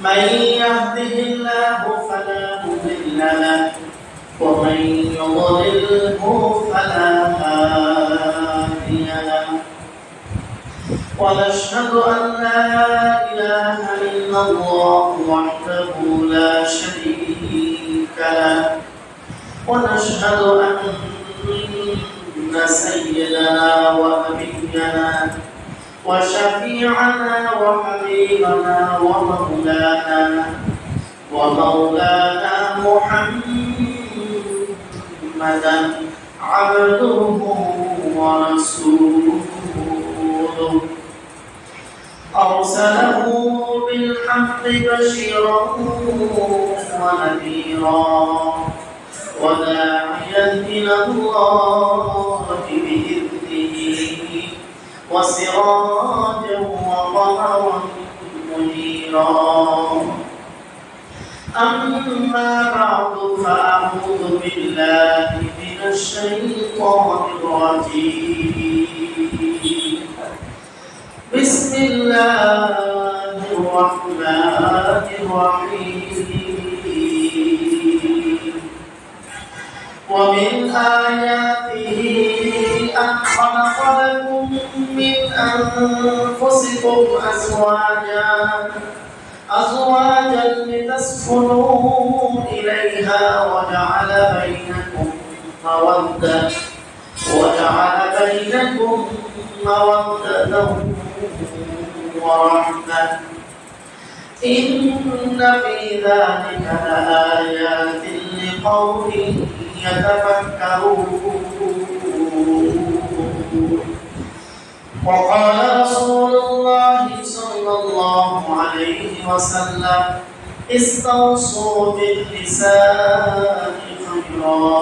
من يهده الله فلا مضل له ومن يضلله فلا هادي له ونشهد أن لا إله إلا الله وحده لا شريك له ونشهد أن سيدنا ونبينا وشفيعنا وحبيبنا ومولانا محمدا عبده ورسوله أرسله بالحق بشيرا ونذيرا وداعيا إلى الله بإذنه وسراجا وقمرا منيرا أما بعد فأعوذ بالله من الشيطان الرجيم بسم الله الرحمن الرحيم ومن آياته أن خلق لكم من أنفسكم أزواجا لتسكنوا إليها وجعل بينكم مودة ورحمة إن في ذلك لآيات لقوم يتفكرون. وقال رسول الله صلى الله عليه وسلم استوصوا بالنساء خيرا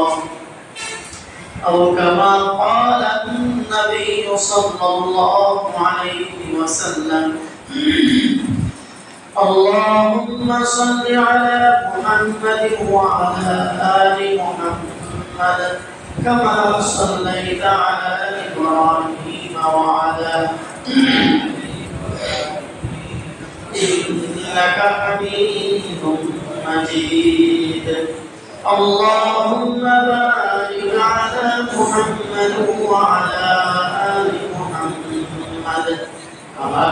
أو كما قال النبي صلى الله عليه وسلم اللهم صل على محمد وعلى آل محمد كما صليت على إبراهيم وعلى إنك حميد مجيد اللهم بارك على محمد وعلى آل محمد كما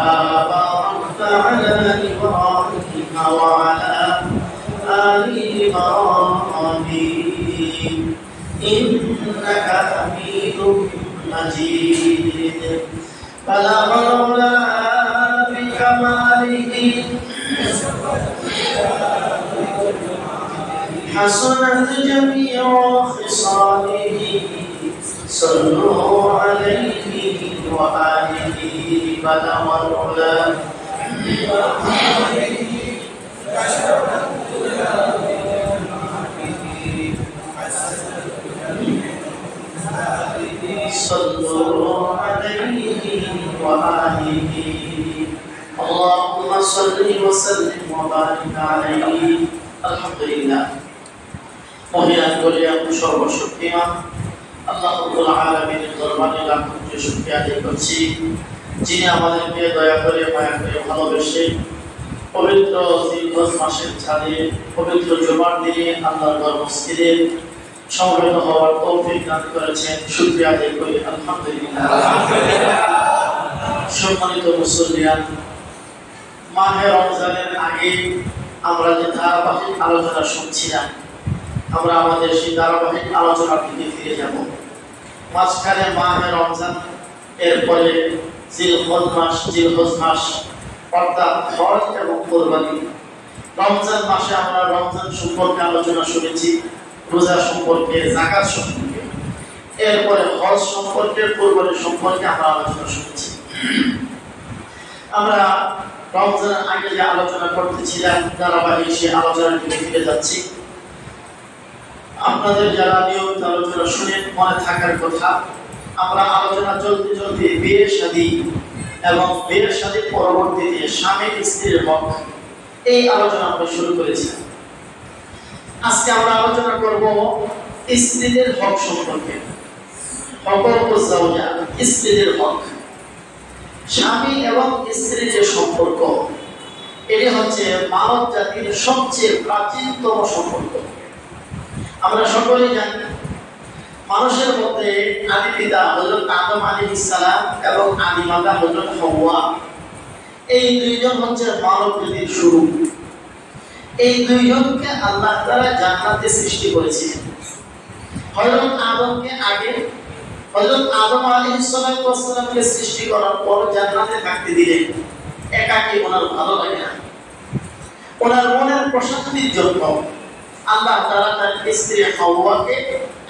باركت على إبراهيم وعلى آل إبراهيم إنك حميد مجيد بلغ العلا بكماله حسنت جميع خصاله صلوا عليه وآله بلغ العلا صلوا عليه وآله اللهم صل وسلم وبارك عليه الحمد لله মহিয়ান করিয়া সর্বশক্তিমান আল্লাহ রাব্বুল আলামিনের দরবারে লাখ কোটি শুকরিয়া আদায় করছি যিনি আমাদেরকে দয়া করে মায়া করে ভালোবেসে পবিত্র জিলহজ মাসের ছাদে পবিত্র জুমার দিনে আল্লাহর ঘর মসজিদে সমবেত হওয়ার তৌফিক দান করেছেন শুকরিয়া আদায় করি আলহামদুলিল্লাহ। সম্মানিত মুসল্লিয়ান, মাহে রমজানের আগে আমরা যে ধারাবাহিক আলোচনা শুনছিলাম আমরা আমাদের সেই ধারাবাহিক আলোচনার দিকে ফিরে যাব। মাঝখানে মাহে রমজান, এরপরে জিলহজ মাস অর্থাৎ হজ এবং কুরবানি। রমজান মাসে আমরা রমজান সম্পর্কে আলোচনা শুনেছি, রোজা সম্পর্কে, যাকাত সম্পর্কে, এরপরে হজ সম্পর্কে, কুরবানি সম্পর্কে আমরা আলোচনা শুনেছি। আমরা রমজানের আগে যে আলোচনা করতেছিলাম ধারাবাহিক সেই আলোচনার দিকে ফিরে যাচ্ছি। আপনাদের যারা নিয়মিত আলোচনা শুনে মনে থাকার কথা, আমরা আলোচনা চলতে চলতে বিয়ে শাদী এবং বিয়ে শাদীর পরবর্তীতে স্বামী স্ত্রীর হক এই আলোচনা আমরা শুরু করেছিলাম। আজকে আমরা আলোচনা করব স্ত্রীদের হক সম্পর্কে। হকুকুজ জাওজা, স্ত্রীদের হক। স্বামী এবং স্ত্রীর যে সম্পর্ক, এটি হচ্ছে মানব জাতির সবচেয়ে প্রাচীনতম সম্পর্ক। আমরা সকলেই জানি মানুষের মধ্যে আদি পিতা হযরত আদম আলাইহিস সালাম এবং আদি মাতা হযরত হাওয়া, এই দুইজন হচ্ছে মানব জাতির শুরু। এই দুইজনকে আল্লাহ তাআলা জান্নাতে সৃষ্টি করেছিলেন। হযরত আদমকে আগে হযরত আদম আলাইহিস সালামকে সৃষ্টি করার পর জান্নাতে থাকতে দিলেন। একাকী ওনার ভালো লাগে না। ওনার মনের প্রশান্তির জন্য আল্লাহ তাআলা তার স্ত্রী হাওয়াকে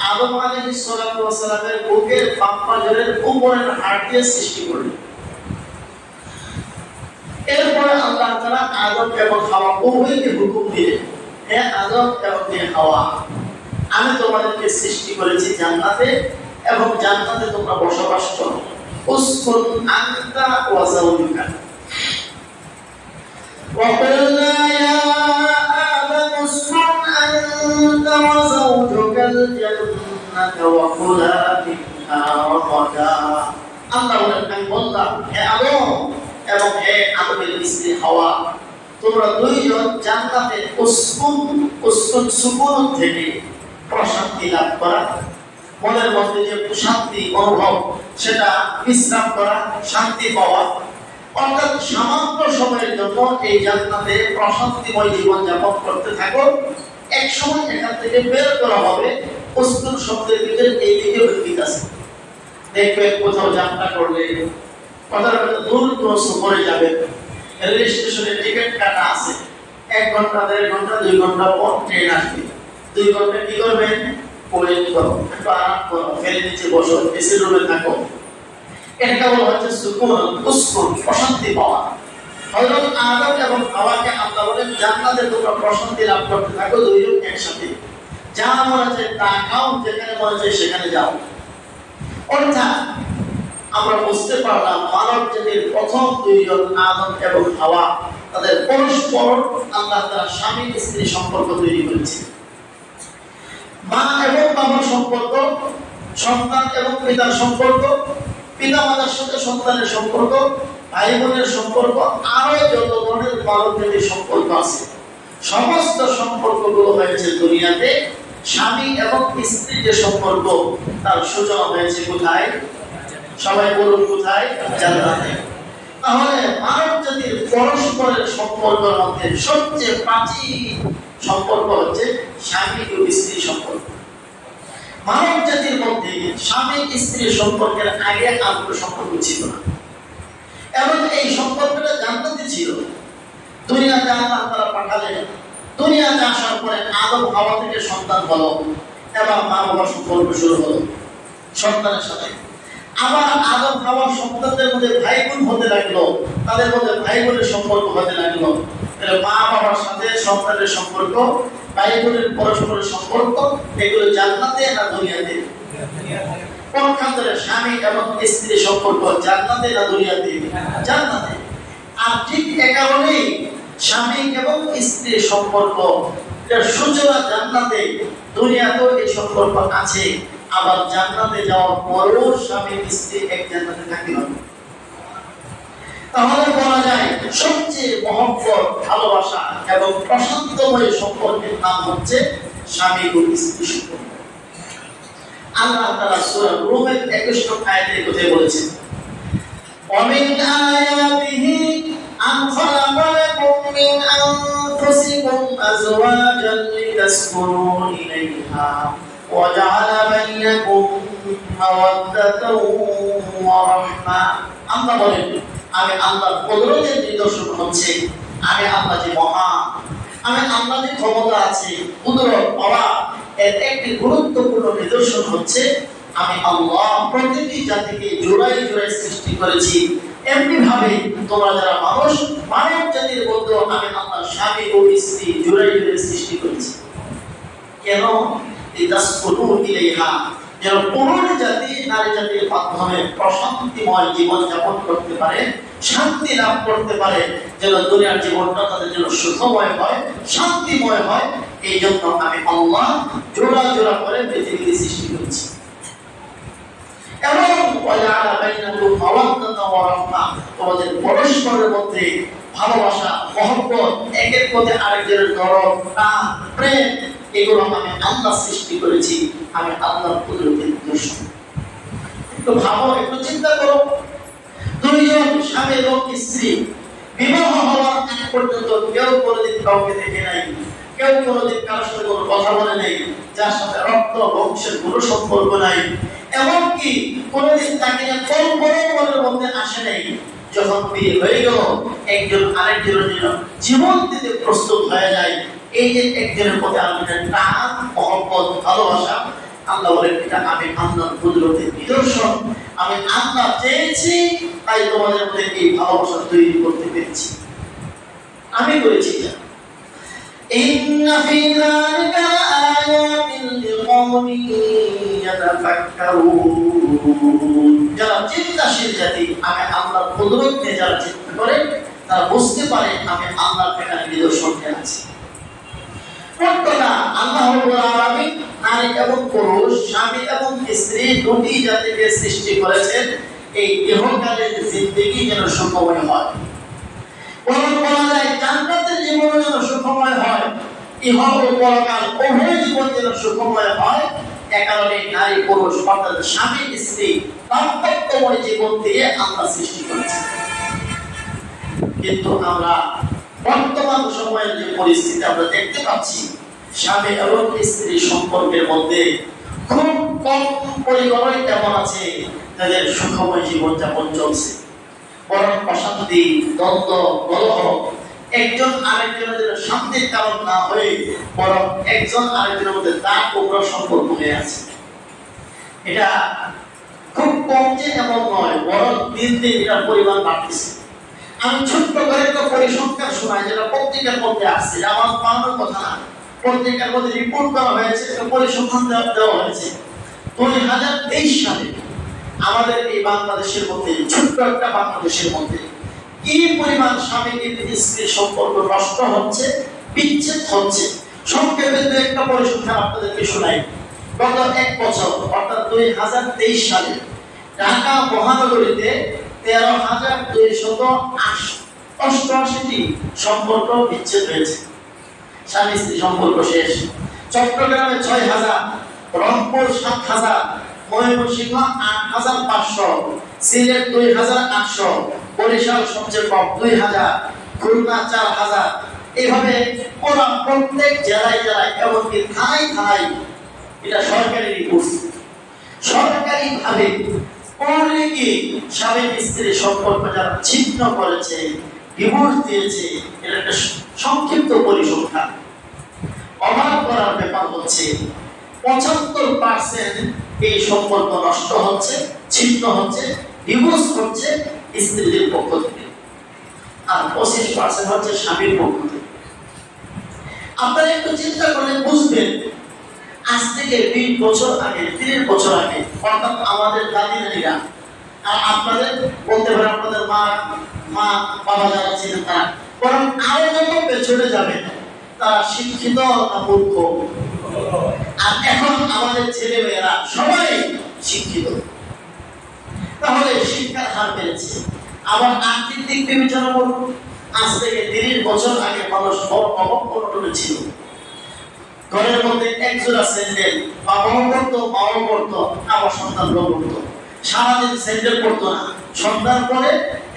আদম আলাইহিস সালামের বুকের বাম পাজরের উপরের হাড় দিয়ে সৃষ্টি করলেন। এরপরে আল্লাহ তাআলা আদম এবং হাওয়া উভয়কে হুকুম দিলেন, হে আদম এবং হে হাওয়া, আমি তোমাদেরকে সৃষ্টি করেছি জান্নাতে এবং জান্নাতে তোমরা বসবাস করো। উসকুন আনতা ওয়া যাওজুকা وقلنا يا آدم اسكن أنت وزوجك الجنة وكلا منها رغدا। আল্লাহ বললেন, হে আদম এবং হে আদমের স্ত্রী হাওয়া, তোমরা দুইজন জান্নাতে উসকুন সুকুন থেকে প্রশান্তি লাভ করা, মনের মধ্যে যে শান্তি অনুভব সেটা বিশ্রাম করা, শান্তি পাওয়া, অর্থাৎ সামান্য সময়ের জন্য এই জান্নাতে প্রশান্তিময় জীবন যাপন করতে থাকো। এক সময় এখান থেকে বের করা হবে। উসকুন শব্দের ভিতরে এই দিকে ইঙ্গিত আছে। দেখবে কোথাও যাত্রা করলে দূর সফরে যাবে, রেল স্টেশনে টিকিট কাটা আছে, 1 ঘন্টা 1.5 ঘন্টা 2 ঘন্টা পর ট্রেন আসবে। 2 ঘন্টা কি করবেন? কোলেন করো, একটু আরাম করো, ফেলে নিচে বসো, এসি রুমে থাকো। এটা বলা হচ্ছে সুকুন, উসকুন, প্রশান্তি পাওয়া। হযরত আদম এবং হাওয়াকে আল্লাহ বলেন জান্নাতে তোমরা প্রশান্তি লাভ করতে থাকো দুইজন একসাথে। যা মনে চায় তা খাও, যেখানে মনে চায় সেখানে যাও। অর্থাৎ আমরা বুঝতে পারলাম মানব জাতির প্রথম দুইজন আদম এবং হাওয়া, তাদের পরস্পর আল্লাহ তাআলা স্বামী স্ত্রী সম্পর্ক তৈরি করেছে। মা এবং বাবার সম্পর্ক, সন্তান এবং পিতার সম্পর্ক, পিতা মাতার সাথে সন্তানের সম্পর্ক, ভাই বোনের সম্পর্ক, আরো যত ধরনের মানব জাতির সম্পর্ক আছে, সমস্ত সম্পর্কগুলো হয়েছে দুনিয়াতে স্বামী এবং স্ত্রীর যে সম্পর্ক, তার সূচনা হয়েছে কোথায়? সবাই বলুন কোথায়? জান্নাতে। তাহলে মানব জাতির পরস্পরের সম্পর্কের মধ্যে সবচেয়ে প্রাচীন সম্পর্ক হচ্ছে স্বামী ও স্ত্রী সম্পর্ক। মানব জাতির মধ্যে স্বামী স্ত্রীর সম্পর্কের আগে আর কোনো সম্পর্ক ছিল না, এবং এই সম্পর্কটা জান্নাতে ছিল। দুনিয়াতে আল্লাহ তাআলা পাঠালেন, দুনিয়াতে আসার পরে আদম হাওয়া থেকে সন্তান হলো এবং মা বাবার সম্পর্ক শুরু হলো সন্তানের সাথে। আবার আদম হাওয়ার সন্তানদের মধ্যে ভাই বোন হতে লাগলো, তাদের মধ্যে ভাই বোনের সম্পর্ক হতে লাগলো। মা বাবার সাথে সন্তানের সম্পর্ক, ভাই বোনের পরস্পরের সম্পর্ক, এগুলো জান্নাতে না দুনিয়াতে? পক্ষান্তরে স্বামী এবং স্ত্রীর সম্পর্ক জান্নাতে না দুনিয়াতে? জান্নাতে। আর ঠিক এ কারণেই স্বামী এবং স্ত্রীর সম্পর্ক এর সূচনা জান্নাতে, দুনিয়াতেও এই সম্পর্ক আছে। আবার জান্নাতে যাওয়ার পরেও স্বামী স্ত্রী এক জান্নাতে থাকিবে। তাহলে বলা যায় সবচেয়ে মহব্বত, ভালোবাসা এবং প্রশান্তময় সম্পর্কের নাম হচ্ছে স্বামী ও স্ত্রী সম্পর্ক। আল্লাহ তাআলা সূরা রুমের 21 নং আয়াতে কোথায় বলেছেন, وَمِنْ آيَاتِهِ أَنْ خَلَقَ لَكُم مِّنْ أَنفُسِكُمْ أَزْوَاجًا لِتَسْكُنُوا إِلَيْهَا وَجَعَلَ بَيْنَكُم مَّوَدَّةً وَرَحْمَةً। আল্লাহ বলেন, আমি আল্লাহর কুদরতের নিদর্শন হচ্ছে আমি আল্লাহ যে মহান, আমি আল্লাহ যে ক্ষমতা আছে, কুদরত পাওয়া, এর একটি গুরুত্বপূর্ণ নিদর্শন হচ্ছে আমি আল্লাহ প্রতিটি জাতিকে জোড়ায় জোড়ায় সৃষ্টি করেছি। এমনি ভাবে তোমরা যারা মানুষ, মানব জাতির মধ্যে আমি আল্লাহ স্বামী ও স্ত্রী জোড়ায় জোড়ায় সৃষ্টি করেছি। কেন? লিতাসকুনু ইলাইহা, যেন পুরুষ জাতি নারী জাতির মাধ্যমে প্রশান্তিময় জীবন যাপন করতে পারে, শান্তি লাভ করতে পারে, যেন দুনিয়ার জীবনটা তাদের জন্য সুখময় হয়, শান্তিময় হয়। এই জন্য আমি আল্লাহ জোড়া জোড়া করে পৃথিবীকে সৃষ্টি করেছি। এবং ওয়াজআলা বাইনাকুম মাওয়াদ্দাতা ওয়া রাহমা, তোমাদের পরস্পরের মধ্যে ভালোবাসা, মহব্বত, একের প্রতি আরেকজনের দরদ, প্রেম, এগুলো আমি আল্লাহ সৃষ্টি করেছি, আমি আল্লাহর কুদরতের নিদর্শন। একটু ভাবো, একটু চিন্তা করো, দুইজন স্বামী এবং স্ত্রী বিবাহ হওয়ার আগ পর্যন্ত কেউ কোনোদিন কাউকে দেখে নাই, কেউ কোনোদিন কারোর সাথে কোনো কথা বলে নাই, যার সাথে রক্ত বংশের কোনো সম্পর্ক নাই, এমনকি কোনোদিন তাকে কল্পনার মধ্যে আসে নাই। যখন বিয়ে হয়ে গেল, একজন আরেকজনের জন্য জীবন দিতে প্রস্তুত হয়ে যায়। এই যে একজনের প্রতি আরেকজনের টান, মহব্বত, ভালোবাসা, আল্লাহ বলেন এটা আমি আল্লাহর কুদরতের নিদর্শন। আমি আল্লাহ চেয়েছি, তাই তোমাদের মধ্যে এই ভালোবাসা তৈরি করতে পেরেছি, আমি করেছি। ইন্না ফি যালিকা আয়াতিন লিকাওমিন ইয়াতাফাক্কারুন, যারা চিন্তাশীল জাতি, আমি আল্লাহর কুদরত নিয়ে যারা চিন্তা করে, তারা বুঝতে পারে আমি আল্লাহর এখানে নিদর্শন আছে। প্রত্যেকটা আল্লাহ রাব্বুল আলামিন নারী এবং পুরুষ, স্বামী এবং স্ত্রী দুটি জাতিকে সৃষ্টি করেছেন এই ইহকালের জিন্দেগি যেন সুখময় হয়। বরং বলা যায় জান্নাতের জীবন যেন সুখময় হয়, ইহ ও পরকাল উভয় জীবন যেন সুখময় হয়। এ কারণে নারী পুরুষ অর্থাৎ স্বামী স্ত্রী দাম্পত্যময় জীবন দিয়ে আল্লাহ সৃষ্টি করেছেন। কিন্তু আমরা বর্তমান সময়ের যে পরিস্থিতি আমরা দেখতে পাচ্ছি, স্বামী এবং স্ত্রী সম্পর্কের মধ্যে খুব কম পরিবারই তেমন আছে তাদের সুখময় জীবনযাপন চলছে। বরং অশান্তি, দ্বন্দ্ব, কলহ, একজন আরেকজনের শান্তির কারণ না হয়ে বরং একজন আরেকজনের মধ্যে দাগ কোমরা সম্পর্ক হয়ে আছে। এটা খুব কম যে এমন নয়, বরং দিন দিন এটার পরিমাণ বাড়তেছে। আমি ছোট্ট করে একটা পরিসংখ্যান শোনাই, যেটা পত্রিকার মধ্যে আসছে, আমার বানানোর কথা না, পত্রিকার মধ্যে রিপোর্ট করা হয়েছে, একটা পরিসংখ্যান দেওয়া হয়েছে। 2023 সালে আমাদের এই বাংলাদেশের মধ্যে, ছোট্ট একটা বাংলাদেশের মধ্যে কি পরিমাণ স্বামী স্ত্রীর সম্পর্ক নষ্ট হচ্ছে, বিচ্ছেদ হচ্ছে। সংক্ষেপে একটা পরিসংখ্যান আপনাদেরকে শোনাই। গত এক বছর অর্থাৎ 2023 সালে ঢাকা মহানগরীতে 13,288টি সম্পর্ক বিচ্ছেদ হয়েছে, স্বামী স্ত্রী সম্পর্ক শেষ। চট্টগ্রামে 6,000, রংপুর 7,000, ময়মনসিংহ 8,500, সিলেট 2,800, বরিশাল সবচেয়ে কম 2,000, খুলনা 4,000। এইভাবে পুরো প্রত্যেক জেলায় জেলায়, এমনকি থানায় থানায়, এটা সরকারি রিপোর্ট, সরকারি ভাবে অনেকে স্বামী স্ত্রীর সম্পর্ক যারা ছিন্ন করেছে, ডিভোর্স দিয়েছে, এটা একটা সংক্ষিপ্ত পরিসংখ্যান। অবাক করার ব্যাপার হচ্ছে 75% এই সম্পর্ক নষ্ট হচ্ছে, ছিন্ন হচ্ছে, ডিভোর্স হচ্ছে স্ত্রীদের পক্ষ থেকে, আর 25% হচ্ছে স্বামীর পক্ষ থেকে। আপনারা একটু চিন্তা করলে বুঝবেন, আজ থেকে 20 বছর আগে, 30 বছর আগে, অর্থাৎ আমাদের দাদি নানিরা, আর আপনাদের বলতে পারেন আপনাদের মা বাবা যারা ছিলেন তারা, বরং আরো যত পেছনে যাবেন তারা শিক্ষিত না মূর্খ, আর এখন আমাদের ছেলে মেয়েরা সবাই শিক্ষিত। তাহলে শিক্ষার হার বেড়েছে। আবার আর্থিক দিক বিবেচনা করুন, আজ থেকে 30 বছর আগে মানুষ অবক্ষণে ছিল, ঘরের মধ্যে একজোড়া স্যান্ডেল বাবাও পড়তো, মাও পড়তো, আবার সন্তানরাও পড়তো। সারাদিন স্যান্ডেল পড়তো না, সন্তান পরে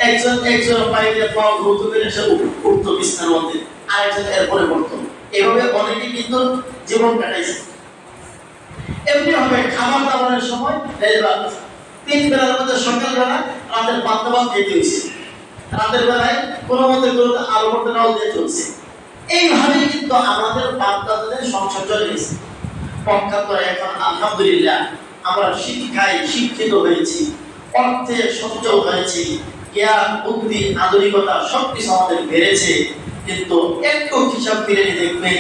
একজন একজোড়া পায়ে পাও দ্রুত করে এসে উঠতো বিছানার মধ্যে, আরেকজন এরপরে পড়তো। এভাবে অনেকে কিন্তু জীবন কাটাইছে। এমনি হবে খাবার দাবারের সময় 3 বেলার মধ্যে, সকালবেলা রাতের বাদ্যবাদ খেতে হয়েছে, রাতের বেলায় কোনো মতে কোনো আলো করতে নাও দিয়ে চলছে। এইভাবে কিন্তু আমাদের বাপ-দাদাদের সংসার চলে গেছে। পক্ষান্তরে এখন আলহামদুলিল্লাহ আমরা শিক্ষায় শিক্ষিত হয়েছি, অর্থে সচ্ছল হয়েছি, জ্ঞান, বুদ্ধি, আধুনিকতা সবকিছু আমাদের বেড়েছে। কিন্তু একটু হিসাব ফিরে দেখবেন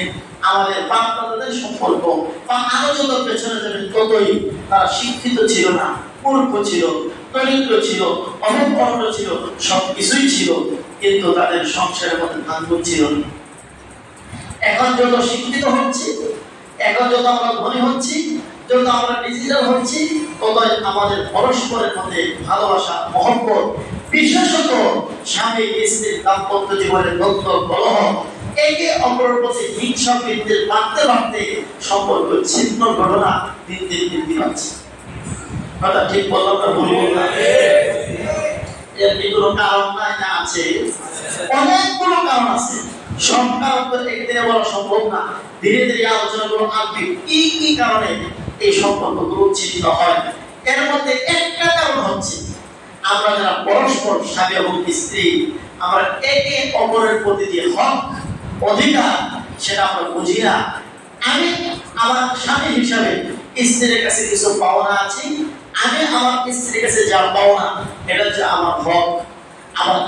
আমাদের বাপ-দাদাদের সম্পর্ক বা আরো যত পেছনে যাবেন ততই তারা শিক্ষিত ছিল না, মূর্খ ছিল, দরিদ্র ছিল, অবকর্ণ ছিল, সবকিছুই ছিল, কিন্তু তাদের সংসারের মধ্যে ভাঙন ছিল না। এখন যত শিক্ষিত হচ্ছি, এখন যত আমরা ধনী হচ্ছি, যত আমরা ডিজিটাল হচ্ছি, ততই আমাদের পরস্পরের মধ্যে ভালোবাসা মহব্বত, বিশেষত স্বামী স্ত্রীর দাম্পত্য জীবনের দ্বন্দ্ব কলহ, একে অপরের প্রতি হিংসা বিদ্বেষ বাড়তে বাড়তে সম্পর্ক ছিন্ন ঘটনা দিন দিন বৃদ্ধি পাচ্ছে। কথা ঠিক বললাম না ভুল বললাম? এর কি কোনো কারণ নাই না আছে? অনেকগুলো কারণ আছে। সব কারণ তো একদিনে বলা সম্ভব না। ধীরে ধীরে আলোচনা করব আপনি কি কি কারণে এই সম্পর্কগুলো ছিন্ন হয়। এর মধ্যে একটা কারণ হচ্ছে আমরা যারা পরস্পর স্বামী এবং স্ত্রী, আমরা একে অপরের প্রতি যে হক অধিকার সেটা আমরা বুঝি না। আমি আমার স্বামী হিসাবে স্ত্রীর কাছে কিছু পাওনা আছে, আমি আমার স্ত্রীর কাছে যা পাওনা এটা হচ্ছে আমার হক।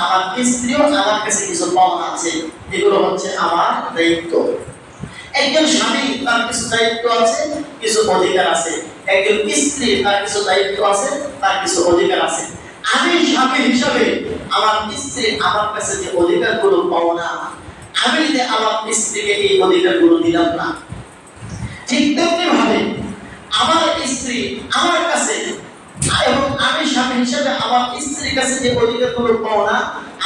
আমার স্ত্রীও আমার কাছে কিছু পাওনা আছে, এগুলো হচ্ছে আমার দায়িত্ব। একজন স্বামী তার কিছু দায়িত্ব আছে, কিছু অধিকার আছে। একজন স্ত্রী তার কিছু দায়িত্ব আছে, তার কিছু অধিকার আছে। আমি স্বামী হিসাবে আমার স্ত্রী আমার কাছে যে অধিকারগুলো পাওনা, আমি যদি আমার স্ত্রীকে এই অধিকারগুলো দিলাম না, ঠিক তেমনি ভাবে আমার স্ত্রী আমার কাছে এবং আমি স্বামী হিসাবে আমার স্ত্রীর কাছে যে অধিকারগুলো পাওনা,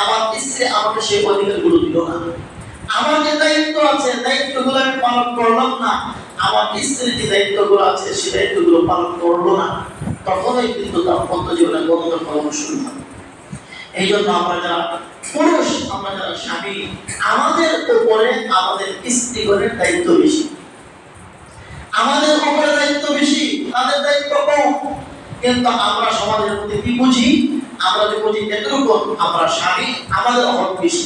আমার স্ত্রী আমাকে সেই অধিকারগুলো দিল না। আমার যে দায়িত্ব আছে দায়িত্বগুলো আমি পালন করলাম না, আমার স্ত্রীর যে দায়িত্বগুলো আছে সেই দায়িত্বগুলো পালন করলো না, তখনই কিন্তু দাম্পত্য জীবনে দ্বন্দ্ব কলহ শুরু হয়। এই জন্য আমরা যারা পুরুষ, আমরা যারা স্বামী, আমাদের উপরে আমাদের স্ত্রীগণের দায়িত্ব বেশি। আমাদের উপরে দায়িত্ব বেশি, তাদের দায়িত্ব কম। কিন্তু আমরা সমাজের মধ্যে কি বুঝি? আমরা যে বুঝি এতটুকু আমরা স্বামী, আমাদের হক বেশি,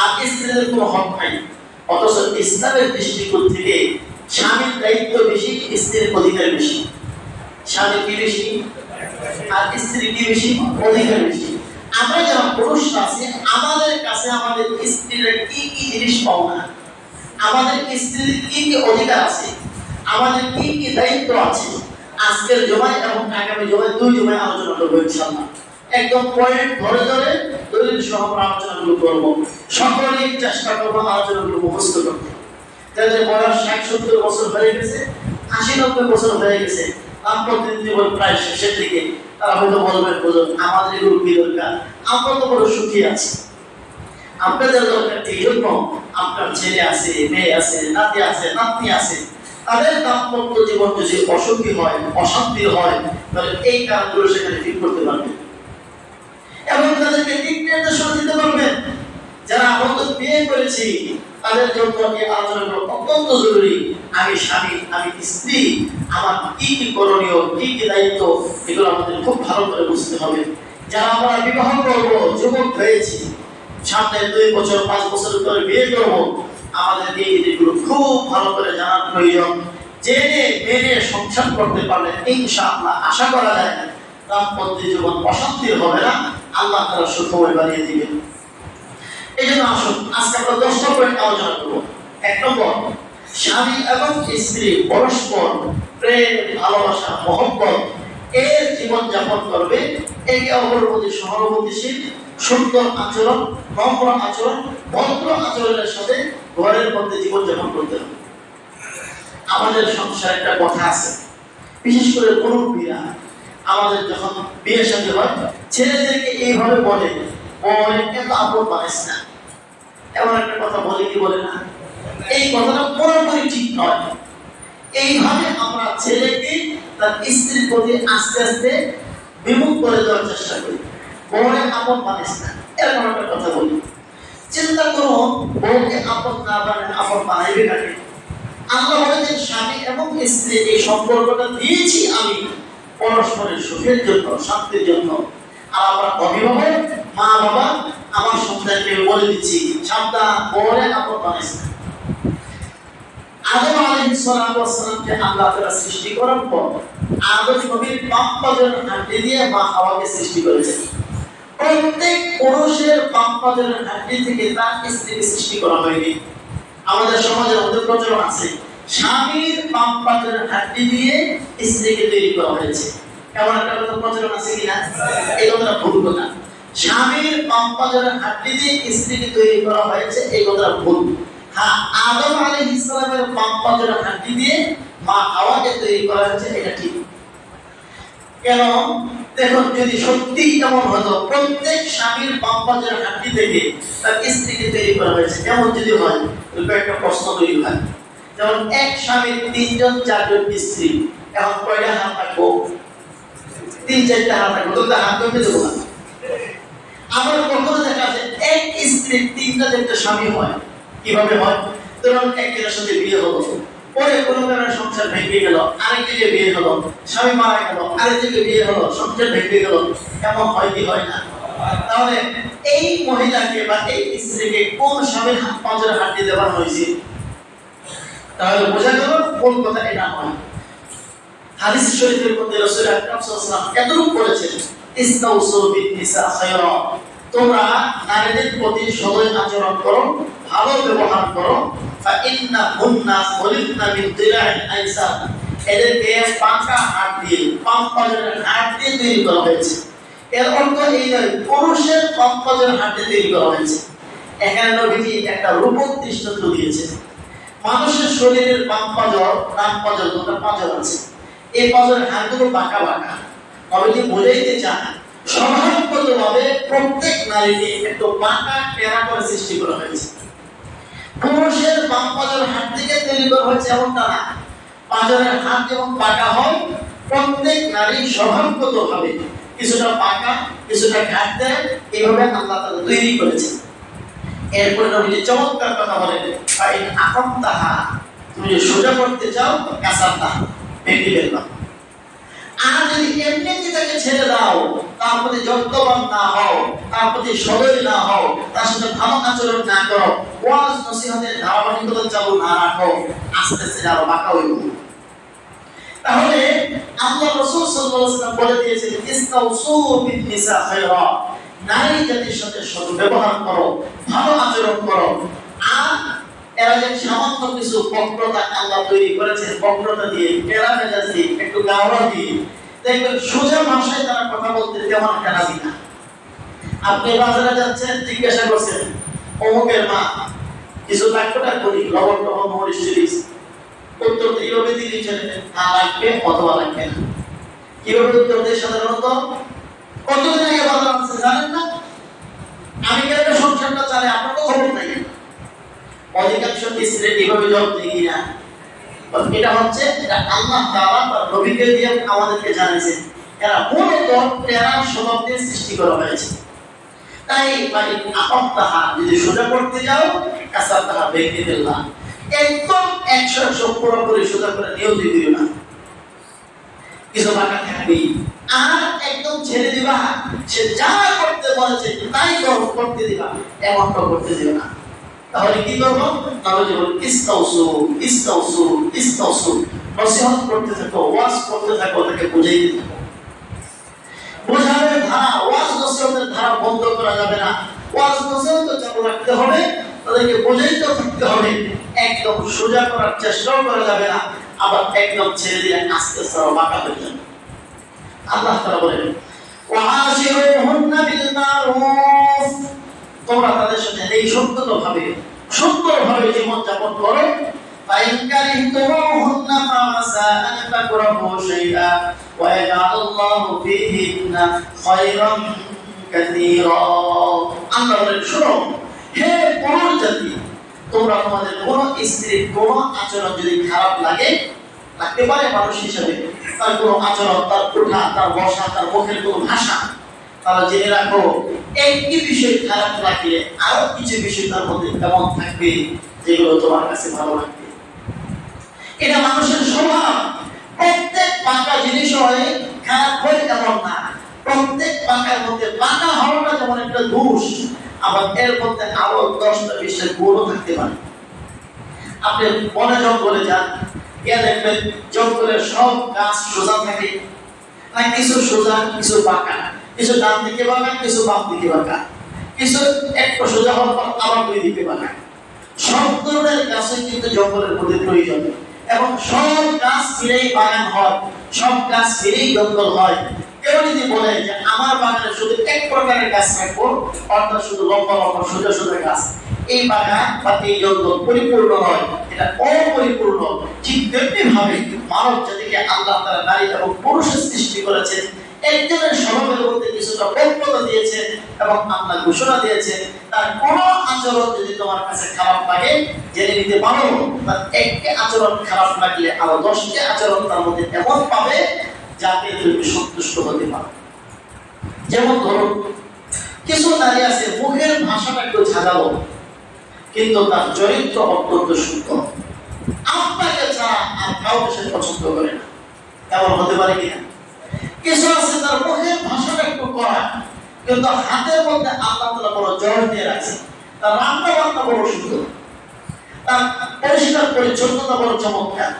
আর স্ত্রীদের কোনো হক নাই। অথচ ইসলামের দৃষ্টিকোণ থেকে স্বামীর দায়িত্ব বেশি, স্ত্রীর অধিকার বেশি। স্বামী কি বেশি আর স্ত্রী কি বেশি? অধিকার বেশি। আমরা যারা পুরুষ আছি, আমাদের কাছে আমাদের স্ত্রীর কি কি জিনিস পাওনা, আমাদের স্ত্রীর কি কি অধিকার আছে, আমাদের কি কি দায়িত্ব আছে, আজকের জমায় এবং আগামী জমায় দুই জমায় আলোচনা করবো ইনশাআল্লাহ। একদম পয়েন্ট ধরে ধরে দলিল সহ আলোচনাগুলো করবো। সকলেই চেষ্টা করবো আলোচনাগুলো মুখস্থ করতে। যাদের বয়স 60-70 বছর হয়ে গেছে, 80-90 বছর হয়ে গেছে, দাম্পত্য জীবন প্রায় শেষের দিকে, তারা হয়তো বলবেন হুজুর আমাদের এগুলো কি দরকার, আমরা তো বড় সুখী আছি। আপনাদের দরকার এই জন্য আপনার ছেলে আছে, মেয়ে আছে, নাতি আছে, নাতনি আছে, তাদের দাম্পত্য জীবন যদি অসুখী হয়, অশান্তি হয়, তাহলে এই কারণগুলো সেখানে ঠিক করতে পারবেন এবং তাদেরকে দিক নির্দেশনা দিতে পারবেন। যারা আমাদের বিয়ে করেছি তাদের জন্য এই আলোচনাগুলো অত্যন্ত জরুরি। আমি স্বামী, আমি স্ত্রী, আমার কি কি করণীয়, কি কি দায়িত্ব, এগুলো আমাদের খুব ভালো করে বুঝতে হবে। যারা আমরা বিবাহ করবো, যুবক হয়েছি, সামনে 2 বছর 5 বছর পরে বিয়ে করবো, আমাদের এই জিনিসগুলো খুব ভালো করে জানার প্রয়োজন। জেনে মেনে সংসার করতে পারলে ইনশাআল্লাহ আশা করা যায় দাম্পত্য জীবন অশান্তির হবে না, আল্লাহ তাআলা সুখময় বানিয়ে দিবেন। এই জন্য আসুন আজকে আমরা 10টা পয়েন্ট আলোচনা করবো। 1 নম্বর, স্বামী এবং স্ত্রী পরস্পর প্রেম, ভালোবাসা, মহব্বত এর জীবন যাপন করবে। একে অপরের প্রতি সহানুভূতিশীল, সুন্দর আচরণ, নম্র আচরণ, ভদ্র আচরণের সাথে ঘরের মধ্যে জীবন যাপন করতে হবে। আমাদের সংসারে একটা কথা আছে, বিশেষ করে মুরব্বীরা আমাদের যখন বিয়ে শাদী হয়, ছেলেদেরকে এইভাবে বলে, এত আপন বানাইস না, এমন একটা কথা বলে কি বলে না? এই কথাটা পুরোপুরি ঠিক নয়। এইভাবে আমরা ছেলেকে তার স্ত্রীর প্রতি আস্তে আস্তে বিমুখ করে দেওয়ার চেষ্টা করি, বউকে আপন বানাইস না, এরকম একটা কথা বলি। চিন্তা করো, বউকে আপন না বানায় আপন বানাইবে কাকে? আল্লাহ বলেছেন স্বামী এবং স্ত্রী এই সম্পর্কটা দিয়েছি আমি পরস্পরের সুখের জন্য, শান্তির জন্য। আর আমরা অভিভাবক, মা বাবা, আমার সন্তানকে বলে দিচ্ছি সাবধান, বউকে আপন বানাইস না। আদম আলাইহিস সালামকে আল্লাহ তাআলা সৃষ্টি করার পর আদম নবীর বাপ পাজরের হাড্ডি দিয়ে মা হাওয়াকে সৃষ্টি করেছেন। প্রত্যেক পুরুষের বাপ পাজরের হাড্ডি থেকে তার স্ত্রীকে সৃষ্টি করা হয়নি। আমাদের সমাজের মধ্যে প্রচলন আছে স্বামীর বাপ পাজরের হাড্ডি দিয়ে স্ত্রীকে তৈরি করা হয়েছে। এমন একটা কথা প্রচলন আছে কিনা? এই কথাটা ভুল কথা। স্বামীর বাপ পাজরের হাড্ডি দিয়ে স্ত্রীকে তৈরি করা হয়েছে, এই কথাটা ভুল। হ্যাঁ, আদম আলাইহিস সালামের বাপ পাজরের হাড্ডি দিয়ে মা হাওয়াকে তৈরি করা হয়েছে, এটা ঠিক। কেন দেখুন, যদি সত্যি এমন হতো প্রত্যেক স্বামীর বাম পাশের হাড্ডি থেকে তার স্ত্রীকে তৈরি করা হয়েছে, এমন যদি হয় তাহলে একটা প্রশ্ন তৈরি হয়। যেমন এক স্বামীর 3জন 4জন স্ত্রী, এখন কয়টা হাত থাকবো? 3-4টা হাত থাকবো, তো হাত কমে দেবো না। আবার কখনো দেখা যায় এক স্ত্রীর 3টা স্বামী হয়। কিভাবে হয়? ধরুন একজনের সাথে বিয়ে হলো, পরে কোনো কারণে সংসার ভেঙে গেল, আরেক দিকে বিয়ে হলো, স্বামী মারা গেল, আরেক দিকে বিয়ে হলো, সংসার ভেঙে গেল, এমন হয় কি হয় না? তাহলে এই মহিলাকে বা এই স্ত্রীকে কোন স্বামীর পাঁজরে হাড্ডি দেওয়া হয়েছে? তাহলে বোঝা গেল কোন কথা এটা হয়। হাদিস শরীফের মধ্যে রাসূল আকরাম সাল্লাল্লাহু আলাইহি ওয়াসাল্লাম এতটুকু বলেছেন, ইসতাউসু বিন-নিসা খায়রা, তোমরা নারীদের প্রতি সদয় আচরণ করো, ভালো ব্যবহার করো। ফাইন্নাহুন্না খুলিকনা মিন দিলাইন আইসা, এদেরকে পাকা হাড় দিয়ে, বাম পাজরের হাড় দিয়ে তৈরি করা হয়েছে। এর অর্থ এই নয় পুরুষের বাম পাজরের হাড় দিয়ে তৈরি করা হয়েছে। এখানে নবীজি একটা রূপক দৃষ্টান্ত দিয়েছেন। মানুষের শরীরের বাম পাজর, ডান পাজর, দুটো পাজর আছে। এই পাজরের হাড়গুলো বাঁকা বাঁকা। নবীজি বোঝাইতে চান স্বভাবগতভাবে প্রত্যেক নারীকে একটু বাঁকা টেরা করে সৃষ্টি করা হয়েছে। পুরুষের বাম পাজরের হাড় থেকে তৈরি করা হয়েছে এমনটা না। পাজরের হাড় যেমন বাঁকা হয়, প্রত্যেক নারী স্বভাবগতভাবে কিছুটা বাঁকা, কিছুটা ঘাট দেয়, এইভাবে আল্লাহ তাআলা তৈরি করেছেন। এরপরে নবীজি চমৎকার কথা বলেন, ফাইন আকামতাহা, তুমি যদি সোজা করতে চাও কাসারতা, ভেঙে ফেলবা। আর যদি এমনিতে তাকে ছেড়ে দাও, তার প্রতি যত্নবান না হও, তার প্রতি সদয় না হও, তার সাথে ভালো আচরণ না করো, ওয়াজ নসিহতের ধারাবাহিকতা চালু না রাখো, আস্তে আস্তে আরো বাঁকা হইব। তাহলে আল্লাহ রাসূল সাল্লাল্লাহু আলাইহি ওয়াসাল্লাম বলে দিয়েছেন, ইসতাউসু বিন-নিসা খায়রা, নারী জাতির সাথে সদ্ব্যবহার করো, ভালো আচরণ করো। আর এরা যে সামান্য কিছু বক্রতা আল্লাহ তৈরি করেছেন, বক্রতা দিয়ে, টেরা মেজাজ দিয়ে, একটু গাওয়া দিয়ে, দেখবেন সোজা ভাষায় তারা কথা বলতে তেমন একটা রাজি না। আপনি বাজারে যাচ্ছেন, জিজ্ঞাসা করছেন অমুকের মা কিছু লাগবে করি, লবণ টবণ মরিচ সিরিজ, উত্তর এইভাবে দিয়েছেন, লাগবে অথবা লাগবে না। কিভাবে উত্তর দেয় সাধারণত? কতদিন আগে বাজার আছে জানেন না? আমি কেন সংসারটা চালাই আপনার তো খবর নাই। অধিকাংশ স্ত্রী এইভাবে জবাব দেয় কিনা? এটা হচ্ছে এটা আল্লাহ তাআলা তার নবীকে দিয়ে আমাদেরকে জানিয়েছেন, এরা মূলত টেরা স্বভাব দিয়ে সৃষ্টি করা হয়েছে। তাই আকামতাহা, যদি সোজা করতে যাও কাসারতাহা, ভেঙে ফেলবা। একদম 100% পুরোপুরি সোজা করে নিয়ত দিও না, কিছু বাঁকা থাকবেই। আর একদম ছেড়ে দিবা, সে যা করতে বলেছে তাই করতে দিবা, এমনটা করতে দিও না। তাহলে কি করবো? তাহলে যেমন ইস্তাউসু ইস্তাউসু ইস্তাউসু, নসিহত করতে থাকো, ওয়াজ করতে থাকো, তাকে বুঝাইতে থাকো। বোঝানোর ধারা, ওয়াজ নসিহতের ধারা বন্ধ করা যাবে না। ওয়াজ নসিহত চালু রাখতে হবে, তাদেরকে বুঝাইতে থাকতে হবে। একদম সোজা করার চেষ্টাও করা যাবে না, আবার একদম ছেড়ে দিলে আস্তে আস্তে বাঁকা হয়ে যাবে। আল্লাহ তাআলা বলেন, ওয়াশিরুহুন্না বিল মারুফ, তোমরা তাদের সাথে এই সুন্দরভাবে জীবন যাপন করো। ফাইন কারিহতুমুহুন্না ফাআসা আন তাকরাহু শাইআ ওয়া ইয়াজআলুল্লাহু ফীহিন্না খায়রান কাসীরা। আল্লাহ বলেন, শোনো হে পুরুষ জাতি, তোমরা তোমাদের কোন স্ত্রীর কোন আচরণ যদি খারাপ লাগতে পারে, মানুষ হিসেবে তার কোন আচরণ, তার ওঠা, তার বসা, তার মুখের কোন ভাষা, তারা জেনে রাখো একটি বিষয় খারাপ লাগলে আরো কিছু বিষয় তার মধ্যে এমন থাকবে যেগুলো তোমার কাছে ভালো লাগবে। এটা মানুষের স্বভাব। প্রত্যেক বাঁকা জিনিস হয় খারাপ হয় এমন না। প্রত্যেক বাঁকার মধ্যে বাঁকা হওয়াটা যেমন একটা দোষ, আবার এর মধ্যে আরো 10টা 20টা গুণও থাকতে পারে। আপনি বনে জঙ্গলে যান, গিয়ে দেখবেন জঙ্গলের সব গাছ সোজা থাকে না, কিছু সোজা, কিছু বাঁকা, কিছু ডান দিকে বাঁকা, কিছু বাম দিকে বাঁকা, কিছু একটু সোজা হওয়ার পর আবার দুই দিকে বাঁকা। সব ধরনের গাছে কিন্তু জঙ্গলের মধ্যে প্রয়োজন, এবং সব গাছ মিলেই বাগান হয়, সব গাছ মিলেই জঙ্গল হয়। কেউ যদি বলে যে আমার বাগানে শুধু এক প্রকারের গাছ রাখবো, অর্থাৎ শুধু লম্বা লম্বা সোজা সোজা গাছ, এই বাগান বা এই জগৎ পরিপূর্ণ হয়, এটা অপরিপূর্ণ। ঠিক তেমনি ভাবে মানব জাতিকে আল্লাহ তাআলা নারী এবং পুরুষের সৃষ্টি করেছেন। একজনের স্বভাবের মধ্যে কিছুটা বৈচিত্র্য দিয়েছেন এবং আল্লাহ ঘোষণা দিয়েছেন তার কোন আচরণ যদি তোমার কাছে খারাপ লাগে জেনে নিতে পারো, তার একটি আচরণ খারাপ লাগলে আরো 10টি আচরণ তার মধ্যে এমন পাবে যাতে তুমি সন্তুষ্ট হতে পারো। যেমন ধরুন, কিছু নারী আছে মুখের ভাষাটা একটু ঝাঁঝালো কিন্তু তার চরিত্র অত্যন্ত শুদ্ধ, আপনাকে ছাড়া আর কাউকে সে পছন্দ করে না, এমন হতে পারে কিনা? কিছু আছে তার মুখের ভাষাটা একটু কড়া কিন্তু হাতের মধ্যে আল্লাহ তাআলা বড় জোর দিয়ে রাখছে, তার রান্না বান্না বড় সুন্দর, তার পরিষ্কার পরিচ্ছন্নতা বড় চমৎকার,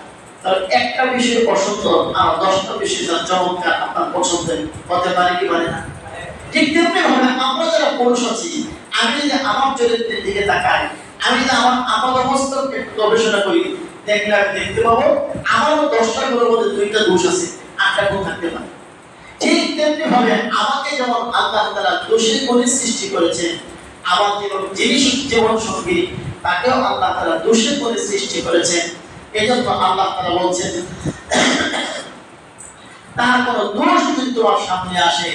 তার একটা বিষয় পছন্দ আর 10টা বিষয় তার চমৎকার আপনার পছন্দের হতে পারে কি পারে না? ঠিক তেমনি ভাবে আমরা যারা পুরুষ আছি, আমি যদি আমার চরিত্রের দিকে তাকাই, আমি যদি আমার আপাত অবস্থাকে গবেষণা করি, দেখলে আমি দেখতে পাবো আমারও 10টা গুণের মধ্যে 2টা দোষ আছে, 8টা গুণ থাকতে পারে। ঠিক তেমনি ভাবে আমাকে যেমন আল্লাহ তাআলা দোষের গুণে সৃষ্টি করেছেন, আমার জীবন সঙ্গী তাকেও আল্লাহ তাআলা দোষের গুণে সৃষ্টি করেছেন। এজন্য আল্লাহ তাআলা বলছেন তার কোনো দোষ যদি তোমার সামনে আসে,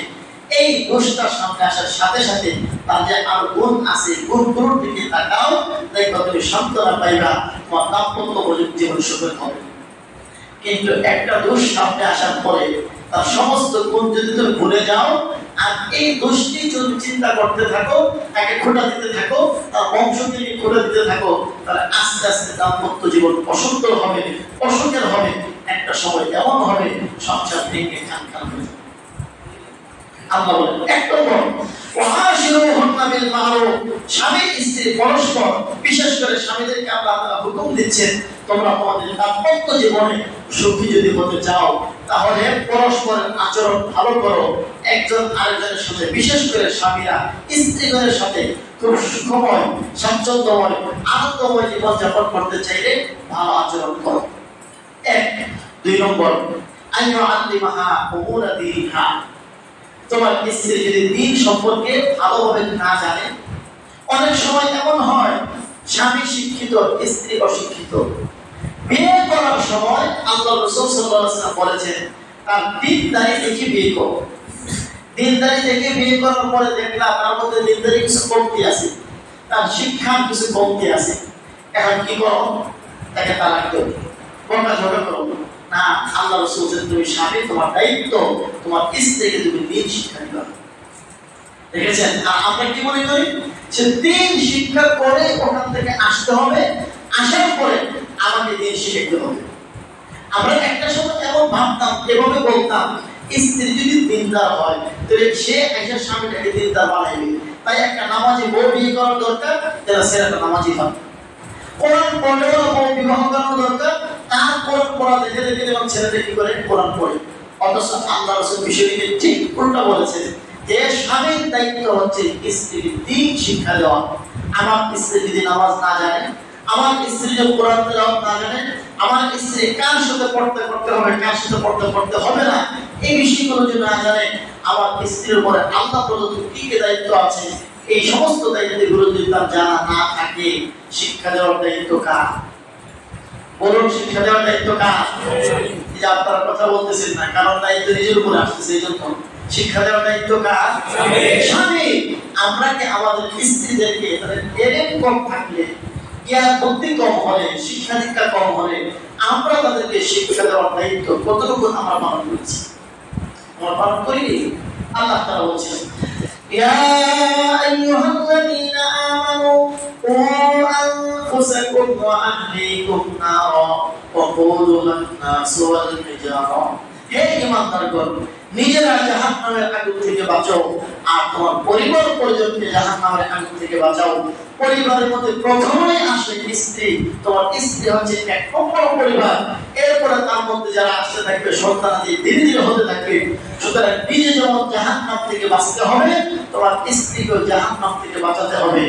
এই দোষটার সামনে আসার সাথে সাথে তার যে আর গুণ আছে, গুণগুলোর দিকে তাকাও, দেখবে তুমি সান্ত্বনা পাইবা, তোমার দাম্পত্য জীবন সুখের হবে। কিন্তু একটা দোষ সামনে আসার পরে তার সমস্ত গুণ যদি তুমি ভুলে যাও আর এই দোষটি যদি চিন্তা করতে থাকো, তাকে খোঁটা দিতে থাকো, তার বংশকে খোঁটা দিতে থাকো, তাহলে আস্তে আস্তে দাম্পত্য জীবন অসুন্দর হবে, অসুখের হবে। একটা সময় এমন হবে সংসার ভেঙে খানখান হয়ে যাবে। আল্লাহ বলেন এক নম্বর ওয়াশিরুহুন্না বিল মারুফ, স্বামী স্ত্রী পরস্পর, বিশেষ করে স্বামীদেরকে আল্লাহ তাআলা হুকুম দিচ্ছেন তোমরা তোমাদের দাম্পত্য জীবনে সুখী যদি হতে চাও তাহলে পরস্পরের আচরণ ভালো করো। একজন আরেকজনের সাথে, বিশেষ করে স্বামীরা স্ত্রীদের সাথে খুব সুখময়, স্বাচ্ছন্দ্যময়, আনন্দময় জীবন যাপন করতে চাইলে ভালো আচরণ করো। 1 2 নম্বর আইয়ুআল্লিমাহা উমুরা দীনহা, তোমার স্ত্রী যদি দ্বীন সম্পর্কে ভালোভাবে না জানে, অনেক সময় এমন হয় স্বামী শিক্ষিত স্ত্রী অশিক্ষিত, বিয়ে করার সময় আল্লাহ রাসূল সাল্লাল্লাহু আলাইহি ওয়াসাল্লাম বলেছেন তার দ্বীনদারি দেখে বিয়ে করো। দ্বীনদারি দেখে বিয়ে করার পরে দেখলাম তার মধ্যে দ্বীনদারি কিছু কমতি আছে, তার শিক্ষার কিছু কমতি আছে, এখন কি করো? তাকে তালাক দাও, বকাঝকা করো না। আল্লাহ রাসূল বলেন তুমি স্বামী, তোমার দায়িত্ব তোমার স্ত্রীকে তুমি দ্বীন শিক্ষা দিবা। দেখেছেন? আর আমরা কি মনে করি যে দ্বীন শিক্ষা করে ওখান থেকে আসতে হবে, আসার পরে আমাকে দ্বীন শিখাতে হবে। আমরা একটা সময় এমন ভাবতাম, এভাবে বলতাম স্ত্রী যদি দ্বীনদার হয় তাহলে সে একটা স্বামীটাকে দ্বীনদার বানাইবে, তাই একটা নামাজি বউ বিয়ে করার দরকার, যারা ছেলেটা নামাজি হয়। কোরআন পড়লেও বউ বিবাহ করানো দরকার, তার কোরআন পড়া দেখে দেখে যখন ছেলেটা কি করে কোরআন পড়ে। অথচ আল্লাহ রাসূল বিষয়টিকে ঠিক উল্টা বলেছেন যে স্বামীর দায়িত্ব হচ্ছে স্ত্রীকে দ্বীন শিক্ষা দেওয়া। আমার স্ত্রী যদি নামাজ না জানে, আমার স্ত্রী যদি কোরআন তেলাওয়াত না জানে, আমার স্ত্রী কার সাথে পড়তে হবে, কার সাথে পড়তে হবে না, এই বিষয়গুলো যদি না জানে, আমার স্ত্রীর উপরে আল্লাহ প্রদত্ত কি কি দায়িত্ব আছে, এই সমস্ত দায়িত্বগুলো যদি তার জানা না থাকে, শিক্ষা দেওয়ার দায়িত্ব কার? বলুন, শিক্ষা দেওয়ার দায়িত্ব কার? যে আপনারা কথা বলতেছেন না, কারণ দায়িত্ব নিজের উপরে আসতেছে, এই জন্য শিক্ষা দেওয়ার দায়িত্ব কার? স্বামী। আমরা কি আমাদের স্ত্রীদেরকে তাদের এলেম কম থাকলে, জ্ঞান বুদ্ধি কম হলে, শিক্ষা দীক্ষা কম হলে, আমরা তাদেরকে শিক্ষা দেওয়ার দায়িত্ব কতটুকু আমরা পালন করছি? আমরা পালন করিনি। আল্লাহ তাআলা বলছেন ইয়া আইয়ুহাল্লাযীনা আমানু কু আনফুসাকুম ওয়া আহলিকুম নারা ওয়া কুদুহা আন-নাস ওয়াল হিজারা, হে ঈমানদারগণ, নিজেরা জাহান্নামের আগুন থেকে বাঁচাও আর তোমার পরিবার পরিজনকে জাহান্নামের আগুন থেকে বাঁচাও। পরিবারের মধ্যে প্রথমেই আসে স্ত্রী, তোমার স্ত্রী হচ্ছে এক নম্বর পরিবার, এরপরে তার মধ্যে যারা আসতে থাকবে সন্তানাদি ধীরে ধীরে হতে থাকবে। সুতরাং নিজে যেমন জাহান্নাম থেকে বাঁচতে হবে, তোমার স্ত্রীকে জাহান্নাম থেকে বাঁচাতে হবে।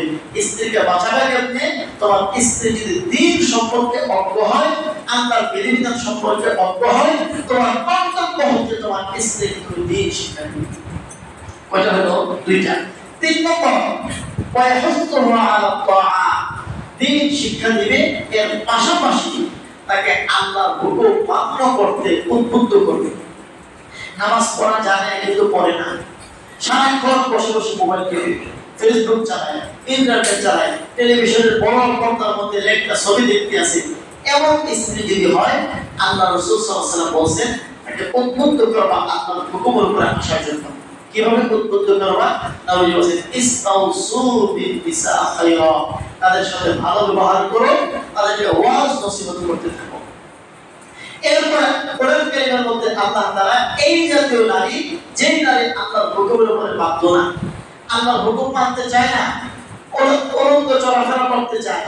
স্ত্রীকে বাঁচাবে কেমনে? তোমার স্ত্রী যদি দ্বীন সম্পর্কে অজ্ঞ হয়, আল্লাহর বিধিবিধান সম্পর্কে অজ্ঞ হয়, তোমার কর্তব্য হচ্ছে তোমার স্ত্রীকে তুমি দ্বীন শিক্ষা দিবে। কয়টা হলো? 2টা। 3 নম্বর ওয়াহসুহা আলা তাআত, দিন শিক্ষা দিবে, এর পাশাপাশি তাকে আল্লাহর হুকুম পালন করতে উদ্বুদ্ধ করবে। নামাজ পড়া জানে কিন্তু পড়ে না, সারাক্ষণ বসে বসে মোবাইল টিপে, ফেসবুক চালায়, ইন্টারনেট চালায়, টেলিভিশনের বড় পর্দার মধ্যে একটা ছবি দেখতে আছে, এমন স্ত্রী যদি হয়, আল্লাহ রাসূল সাল্লাল্লাহু আলাইহি ওয়াসাল্লাম বলেন তাকে উদ্বুদ্ধ করবা আল্লাহর হুকুমের উপর আসার জন্য। কিভাবে উদ্বুদ্ধ করবা? নবী বলেন ইস্তাউসু বিন-নিসা খায়রা, তাদের সাথে ভালো ব্যবহার করো, তাদেরকে ওয়াজ নসিহত করতে থাকো। এরপর কোরআন কারীমের মধ্যে আল্লাহ তাআলা এই জাতীয় নারী, যে নারী আল্লাহর হুকুমের উপরে বাধ্য না, আল্লাহর হুকুম মানতে চায় না, অরঙ্গ চলাফেরা করতে চায়,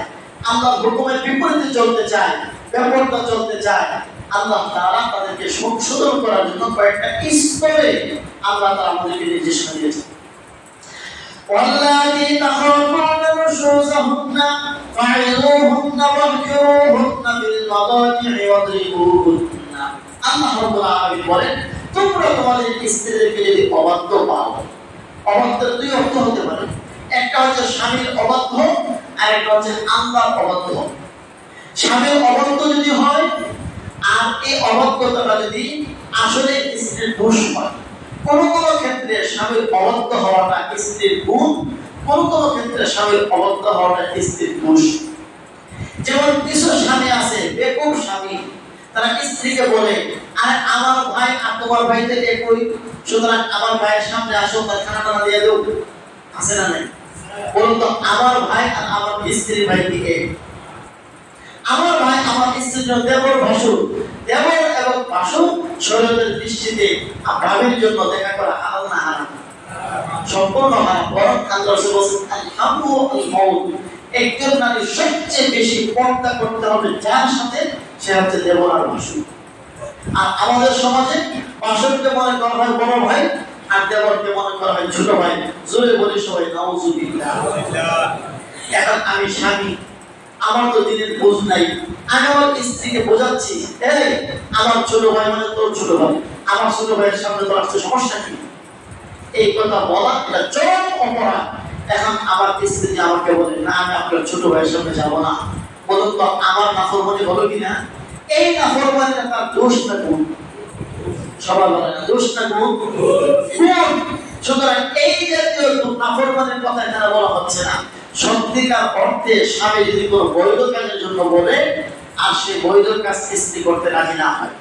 আল্লাহর হুকুমের বিপরীতে চলতে চায়, বেপরদা চলতে চায়, আল্লাহ তাআলা তাদেরকে সংশোধন করার জন্য কয়েকটা স্তরে আল্লাহ তাআলা আমাদেরকে নির্দেশনা দিয়েছেন। ওয়াল্লাযী তাখাফুনা নুশুযাহুন্না ফা'ইযুহুন্না ওয়াহজুরুহুন্না বিল মাদাজি'i ওয়াদরিবুহুন্না। আল্লাহ রাব্বুল আলামিন বলেন, তোমরা তোমাদের স্ত্রীদেরকে যদি অবাধ্য পাও, অবাধ্যের দুই অর্থ হতে পারে, একটা হচ্ছে স্বামীর অবাধ্য, আর একটা হচ্ছে আল্লাহর অবাধ্য। স্বামীর অবাধ্য যদি হয়, আর এই অবাধ্যতা যদি আসলে স্ত্রীর দোষ হয়, কোন কোন ক্ষেত্রে স্বামীর অবাধ্য হওয়াটা স্ত্রীর গুণ, কোন কোন ক্ষেত্রে স্বামীর অবাধ্য হওয়াটা স্ত্রীর দোষ। যেমন কিছু স্বামী আছে, বেকুব স্বামী, তারা স্ত্রীকে বলে, আরে আমার ভাই আর তোমার ভাই থেকে একই, সুতরাং আমার ভাইয়ের সামনে আসো, তার খানা টানা দিয়ে দেও। আছে না নাই? বলুন তো, আমার ভাই আর আমার স্ত্রীর ভাই কি এক? আমার ভাই আমার স্ত্রীর জন্য দেবর ভাসুর, দেবর এবং ভাসুর শরীয়তের দৃষ্টিতে ভাবির জন্য দেখা করা হালাল না হারাম? সম্পূর্ণ হারাম। বরং আল্লাহ রাসূল বলেছেন, আল হামু আল মাউত, একজন নারী সবচেয়ে বেশি পর্দা করতে হবে যার সাথে, সে হচ্ছে দেবর আর ভাসুর। আর আমাদের সমাজে ভাসুরকে মনে করা হয় বড় ভাই, আর দেবরকে মনে করা হয় ছোট ভাই। জোরে বলি সবাই নাউজুবিল্লাহ। এখন আমি স্বামী, আমার তো দিনের বোঝ নাই, আমি আমার স্ত্রীকে বোঝাচ্ছি, এই আমার ছোট ভাই মানে তোর ছোট ভাই, আমার ছোট ভাইয়ের সামনে তোর আসতে সমস্যা কি? এই কথা বলা এটা চরম অপরাধ। এখন আমার স্ত্রী আমাকে বলে, না আমি আপনার ছোট ভাইয়ের সামনে যাব না। বলুন তো, আমার নাফরমানি হলো কিনা? এই নাফরমানিটা তার দোষ না গুণ? সবাই বলে না দোষ না গুণ? সুতরাং এই জাতীয় নাফরমানির কথা এখানে বলা হচ্ছে না। সত্যিকার অর্থে স্বামী যদি কোনো বৈধ কাজের জন্য বলে, আর সে বৈধ কাজ স্ত্রী করতে রাজি না হয়,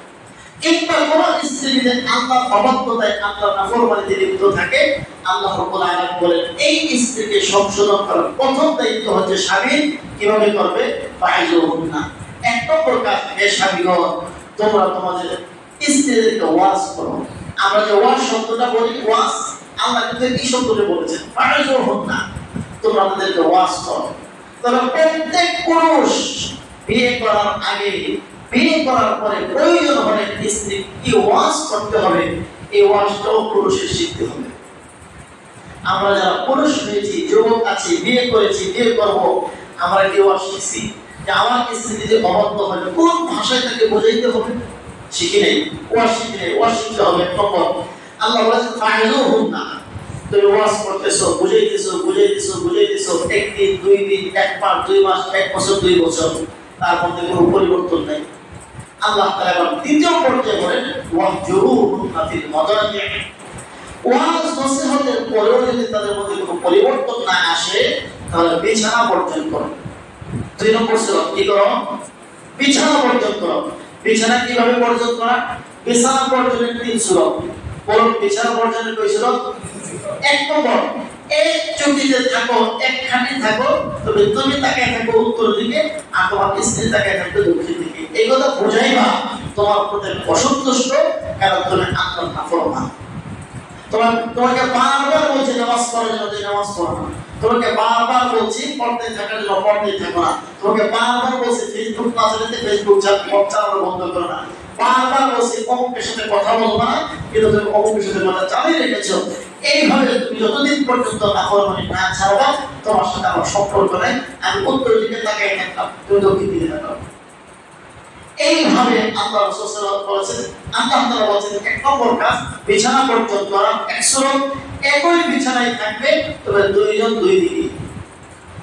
কিংবা কোন স্ত্রী যদি আল্লাহর অবাধ্যতায়, আল্লাহর নাফরমানিতে লিপ্ত থাকে, আল্লাহ রাব্বুল আলামিন বলেন এই স্ত্রীকে সংশোধন করার প্রথম দায়িত্ব হচ্ছে স্বামীর। কিভাবে করবে? ফা'ইযুহুন্না। এক নম্বর কাজ, হে স্বামীগণ, তোমরা তোমাদের স্ত্রীদেরকে ওয়াজ করো। আমরা যে ওয়াজ শব্দটা বলি, ওয়াজ, আল্লাহ কিন্তু এই শব্দটা বলেছেন, ফা'ইযুহুন্না, তোমরা তাদেরকে ওয়াজ করো। তবে প্রত্যেক পুরুষ বিয়ে করার আগে, বিয়ে করার পরে প্রয়োজন হলে স্ত্রী কি ওয়াজ করতে হবে, এই ওয়াজটাও পুরুষের শিখতে হবে। আমরা যারা পুরুষ হয়েছি, যুবক আছি, বিয়ে করেছি, বিয়ে করব, আমরা কি ওয়াজ শিখছি যে আমার স্ত্রী যদি অবাধ্য হয় কোন ভাষায় তাকে বোঝাইতে হবে? শিখি নেই, ওয়াজ শিখি নেই। ওয়াজ শিখতে হবে। এক নম্বর, আল্লাহ বলেছেন ফা'ইযুহুন্না, তুমি ওয়াজ করতেছো, বুঝাইতেছো, একদিন, দুই দিন, এক মাস, 2 মাস, 1 বছর, 2 বছর, তার মধ্যে কোনো পরিবর্তন নাই। আল্লাহ তাআলা এবার দ্বিতীয় পর্যায়ে বলেন ওয়াহজুরুহুন্না ফিল মাদাজি', ওয়াজ নসিহতের পরেও যদি তাদের মধ্যে কোনো পরিবর্তন না আসে, তাহলে বিছানা বর্জন করো। 2 নম্বর সুরা কি করো? বিছানা বর্জন করো। বিছানা কিভাবে বর্জন করা? বিছানা বর্জনের 3 সূরা। বলুন, বিছানা বর্জনের কয় সূরা? 1 নম্বর, এক চুক্তিতে থাকো, একখানে থাকো, তবে তুমি তাকায় থাকো উত্তর দিকে, আর তোমার স্ত্রী তাকায় থাকবে দক্ষিণ দিকে। এই কথা বোঝাইবা তোমার প্রতি অসন্তুষ্ট, কারণ তুমি আল্লাহর নাফরমান। তোমাকে বারবার বলছি নামাজ পড়ার জন্য, নামাজ পড়ো না। তোমাকে বারবার বলছি পর্দায় থাকার জন্য, পর্দায় থাকো না। তোমাকে বারবার বলছি ফেসবুক না চালাতে, ফেসবুক চালানো বন্ধ করো না। বারবার বলছি অমুকের সাথে কথা বলবা না, কিন্তু তুমি অমুকের সাথে কথা চালিয়ে রেখেছো। এইভাবে তুমি যতদিন পর্যন্ত নাফরমানি না ছাড়বা, তোমার সাথে আমার সম্পর্ক নাই। আমি উত্তর দিকে তাকিয়ে থাকলাম, তুমি দক্ষিণ দিকে তাকাও। এইভাবে আল্লাহ রাসূল সাল্লাল্লাহু আলাইহি ওয়াসাল্লাম বলেছেন, আল্লাহ তাআলা বলেছেন 1 নম্বর কাজ, বিছানা বর্জন করা। 1 সুরত একই বিছানায় থাকবে, তবে 2 জন 2 দিকে।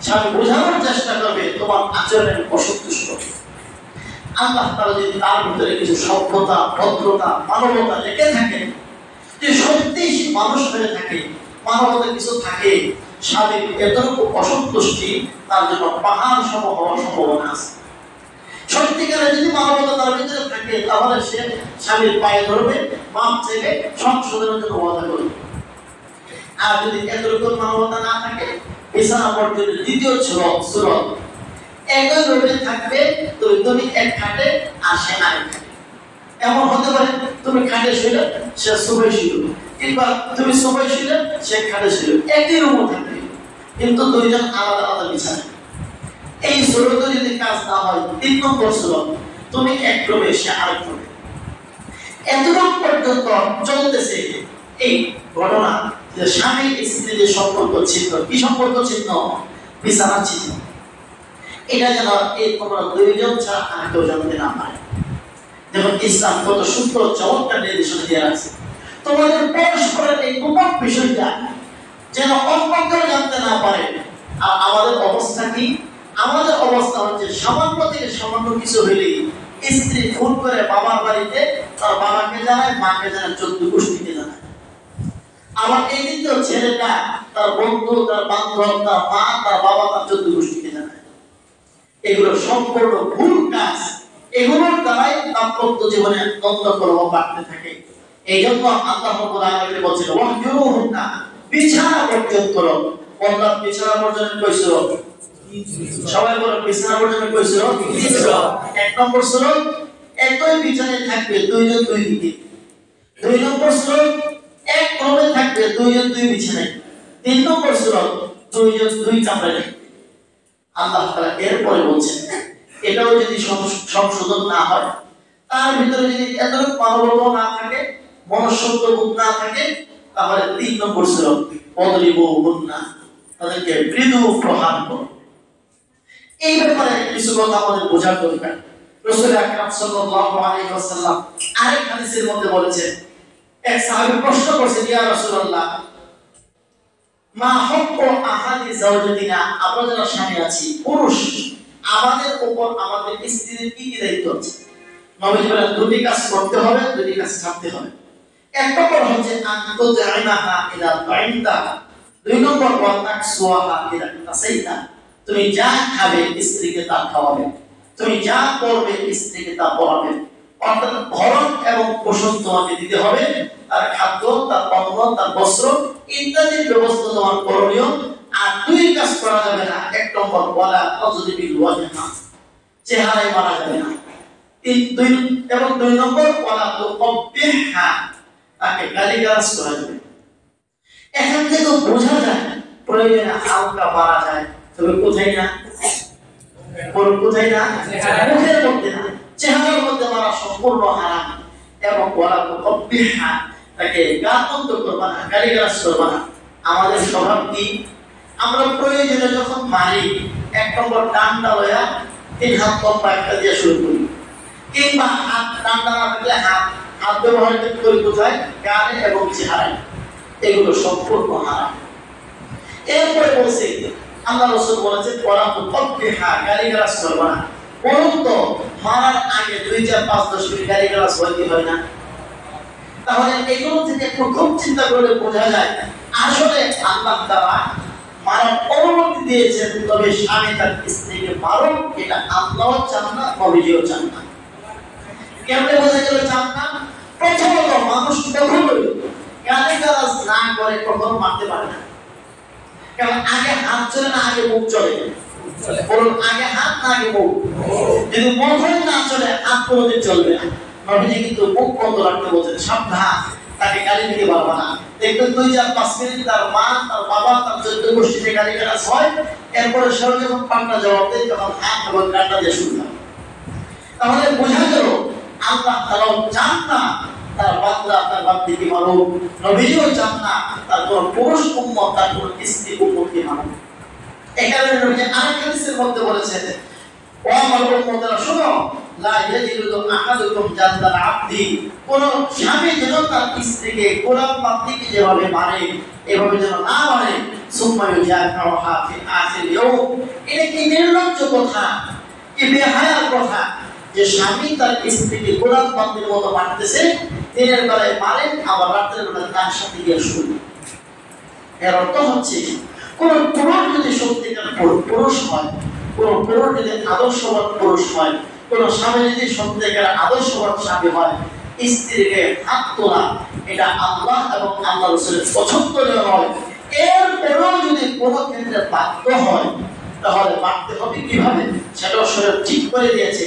স্বামী বোঝানোর চেষ্টা করবে তোমার আচরণের অসন্তুষ্ট। আল্লাহ তাআলা যদি তার ভিতরে কিছু সভ্যতা, ভদ্রতা, মানবতা রেখে থাকেন, যে সত্যি মানুষ হয়ে থাকে, মানবতা কিছু থাকে, স্বামীর এতটুকু অসন্তুষ্টি তার জন্য পাহাড় সম হওয়ার সম্ভাবনা আছে। সত্যিকারে যদি মানবতা তার ভিতরে থাকে, তাহলে সে স্বামীর পায়ে ধরবে, মাপ চাইবে, সংশোধনের জন্য ওয়াদা করবে। আর যদি এতটুকু মানবতা না থাকে, বিছানা পর্যন্ত দ্বিতীয় সুরত একই রূপে থাকবে, তুমি এক খাটে আর সে আরেক খাটে। এমন হতে পারে তুমি খাটে শুলে সে সোফায় শুল, কিংবা তুমি সোফায় শুলে সে খাটে শুল, একই রুমে থাকবে কিন্তু দুইজন আলাদা আলাদা বিছানা। এই সুরত যদি কাজ না হয়, 3 নম্বর সুরত, তুমি এক রুমে সে আরেক রুমে। এতটুকু পর্যন্ত চলতেছে এই ঘটনা, যে স্বামী স্ত্রীর যে সম্পর্ক ছিল, কি সম্পর্ক ছিল? বিছানা ছিল। এটা যেন তোমরা দুইজন ছাড়া আর কেউ জানতে না পারে। দেখুন ইসলাম কত সুন্দর চমৎকার নির্দেশনা দিয়ে আছে। তোমাদের পরস্পরের এই গোপন বিষয়টা যেন অন্য কেউ জানতে না পারে। আর আমাদের অবস্থা কি? আমাদের অবস্থা হচ্ছে সামান্য থেকে সামান্য কিছু হইলেই স্ত্রী ফোন করে বাবার বাড়িতে তার বাবাকে জানায়, মাকে জানায়, 14 গোষ্ঠীকে জানায়। আবার এই দিন তো ছেলেটা তার বন্ধু, তার বান্ধব, তার মা, তার বাবা, তার 14 গোষ্ঠীকে জানায়। এগুলো সম্পূর্ণ ভুল কাজ। এগুলোর দ্বারাই দাম্পত্য জীবনে দ্বন্দ্ব কলহ বাড়তে থাকে। এই জন্য আল্লাহ রাব্বুল আলামিন বলেছেন, ওয়াহজুরুহুন্না, বিছানা বর্জন করো। বললাম বিছানা বর্জনের কয় সুরত? সবাই বলো বিছানা বর্জনের কয় সুরত? 3 সুরত। 1 নম্বর সুরত, একই বিছানায় থাকবে দুইজন দুই দিকে। 2 নম্বর সুরত, এক ক্রমে থাকবে দুইজন দুই বিছানায়। 3 নম্বর সুরত, দুইজন দুই চামড়ায়। আল্লাহ তাআলা এরপরে বলছেন, এটাও যদি সংশোধন না হয়, তার ভিতরে যদি এতটুকু মানবতা না থাকে, মনুষ্যত্ববোধ না থাকে, তাহলে 3 নম্বর সুরত, ওয়াদরিবুহুন্না, তাদেরকে মৃদু প্রহার করো। এই ব্যাপারে কিছু কথা আমাদের বোঝার দরকার। রাসূল আকরাম সাল্লাল্লাহু আলাইহি ওয়াসাল্লাম আরেক হাদিসের মধ্যে বলেছেন, এক সাহাবী প্রশ্ন করেছেন, ইয়া রাসূলুল্লাহ, মা হক্কু আহাদি যাওজাতিনা, আমরা যারা স্বামী আছি, পুরুষ, আমাদের উপর আমাদের স্ত্রীর কি কি দায়িত্ব আছে? নবী বলেন, 2টি কাজ করতে হবে, 2টি কাজ ছাড়তে হবে। 1 নম্বর হচ্ছে আনতুজাইমাহা ইলা তাইমতা, 2 নম্বর ওয়া তাকসুহা ইলা তাসাইতা, তুমি যা খাবে স্ত্রীকে তা খাওয়াবে, তুমি যা পরবে স্ত্রীকে তা পরাবে। অর্থাৎ ভরণ এবং পোষণ তোমাকে দিতে হবে, তার খাদ্য, তার পণ্য, তার বস্ত্র ইত্যাদির ব্যবস্থা তোমার করণীয়। আর 2 কাজ করা যাবে না। 1 নম্বর ওয়ালা তাজদিবিল ওয়াজহা, চেহারায় মারা যাবে না। 2 নম্বর ওয়ালা তুকব্বিহা, তাকে গালিগালাজ করা যাবে। এখান থেকে বোঝা যায় প্রয়োজনে হালকা মারা যায়, তবে কোথায় না? কোথায় না? মুখের মধ্যে না, চেহারার মধ্যে মারা সম্পূর্ণ হারাম। এবং ওয়ালা তুকব্বিহা, তাকে গালমন্দ করবা না, গালিগালাজ করবা না। আমাদের স্বভাব কি? আমরা প্রয়োজনে যখন মারি, 1 নম্বর ডান্ডা লয়া 3 হাত লম্বা একটা দিয়ে শুরু করি, কিংবা হাত ডান্ডা না থাকলে হাত ব্যবহার করি কোথায়? গালে এবং চেহারায়। এগুলো সম্পূর্ণ হারাম। এরপরে বলছে আল্লাহ রাসূল বলেছেন, ওয়ালা তুকব্বিহা, গালিগালাজ করবা না। বলুন তো, মারার আগে 2, 4, 5, 10 মিনিট গালিগালাজ হয় কি হয় না? তাহলে এগুলো থেকে একটু খুব চিন্তা করলে বোঝা যায় আসলে আল্লাহ তাআলা মারার অনুমতি দিয়েছেন, তবে স্বামী তার স্ত্রীকে মারুক, এটা আল্লাহও চান না, নবীজিও চান না। কেমনে বোঝা গেল চান না? প্রথমত মানুষ কখনো গালিগালাজ না করে কখনো মারতে পারে না। কারণ আগে হাত চলে না আগে মুখ চলে? বলুন, আগে হাত না আগে মুখ? যদি মুখই না চলে, হাত কোনোদিন চলবে না। নবীজি কিন্তু মুখ বন্ধ রাখতে বলছেন, সাবধান, তাকে গালি দিতে পারবা না। দেখবেন 2, 4, 5 মিনিট তার মা, তার বাবা, তার 14 গোষ্ঠীতে গালিগালাজ হয়, এরপরে সে যখন পাল্টা জবাব দেয় তখন হাত এবং কান্না দিয়ে শুরু হয়। তাহলে বোঝা গেল আল্লাহ তাআলা চান না তার বান্দা তার বান্দিকে মারুক, নবীজিও চান না তার কোন পুরুষ উম্মত তার কোন স্ত্রী উম্মতকে মারুক। এখানে নবীজি আরেক হাদিসের মধ্যে বলেছেন, ও আমার উম্মতরা শোনো, লা ইয়াজিদু আহাদুকুম জালদাল আবদি, কোন স্বামী যেন তার স্ত্রীকে গোলাম বান্দিকে যেভাবে মারে এভাবে যেন না মারে। সুম্মা ইউজাফিউহা ফি আখির ইয়াউম। এটা কি নির্লজ্জ কথা, কি বেহায়ার কথা যে স্বামী তার স্ত্রীকে গোলাম বান্দির মতো মারতেছে, দিনের বেলায় মারেন আবার রাতের বেলায় তার সাথে গিয়ে শুনে। এর অর্থ হচ্ছে কোন পুরুষ যদি সত্যিকার পুরুষ হয়, কোন পুরুষ যদি আদর্শবান পুরুষ হয়, কোন স্বামী যদি সত্যিকার আদর্শবান স্বামী হয়, স্ত্রীকে হাত তোলা এটা আল্লাহ এবং আল্লাহ রাসূলের পছন্দনীয় নয়। এরপরেও যদি কোনো ক্ষেত্রে বাধ্য হয় তাহলে মারতে হবে কিভাবে সেটাও শরীয়ত ঠিক করে দিয়েছে।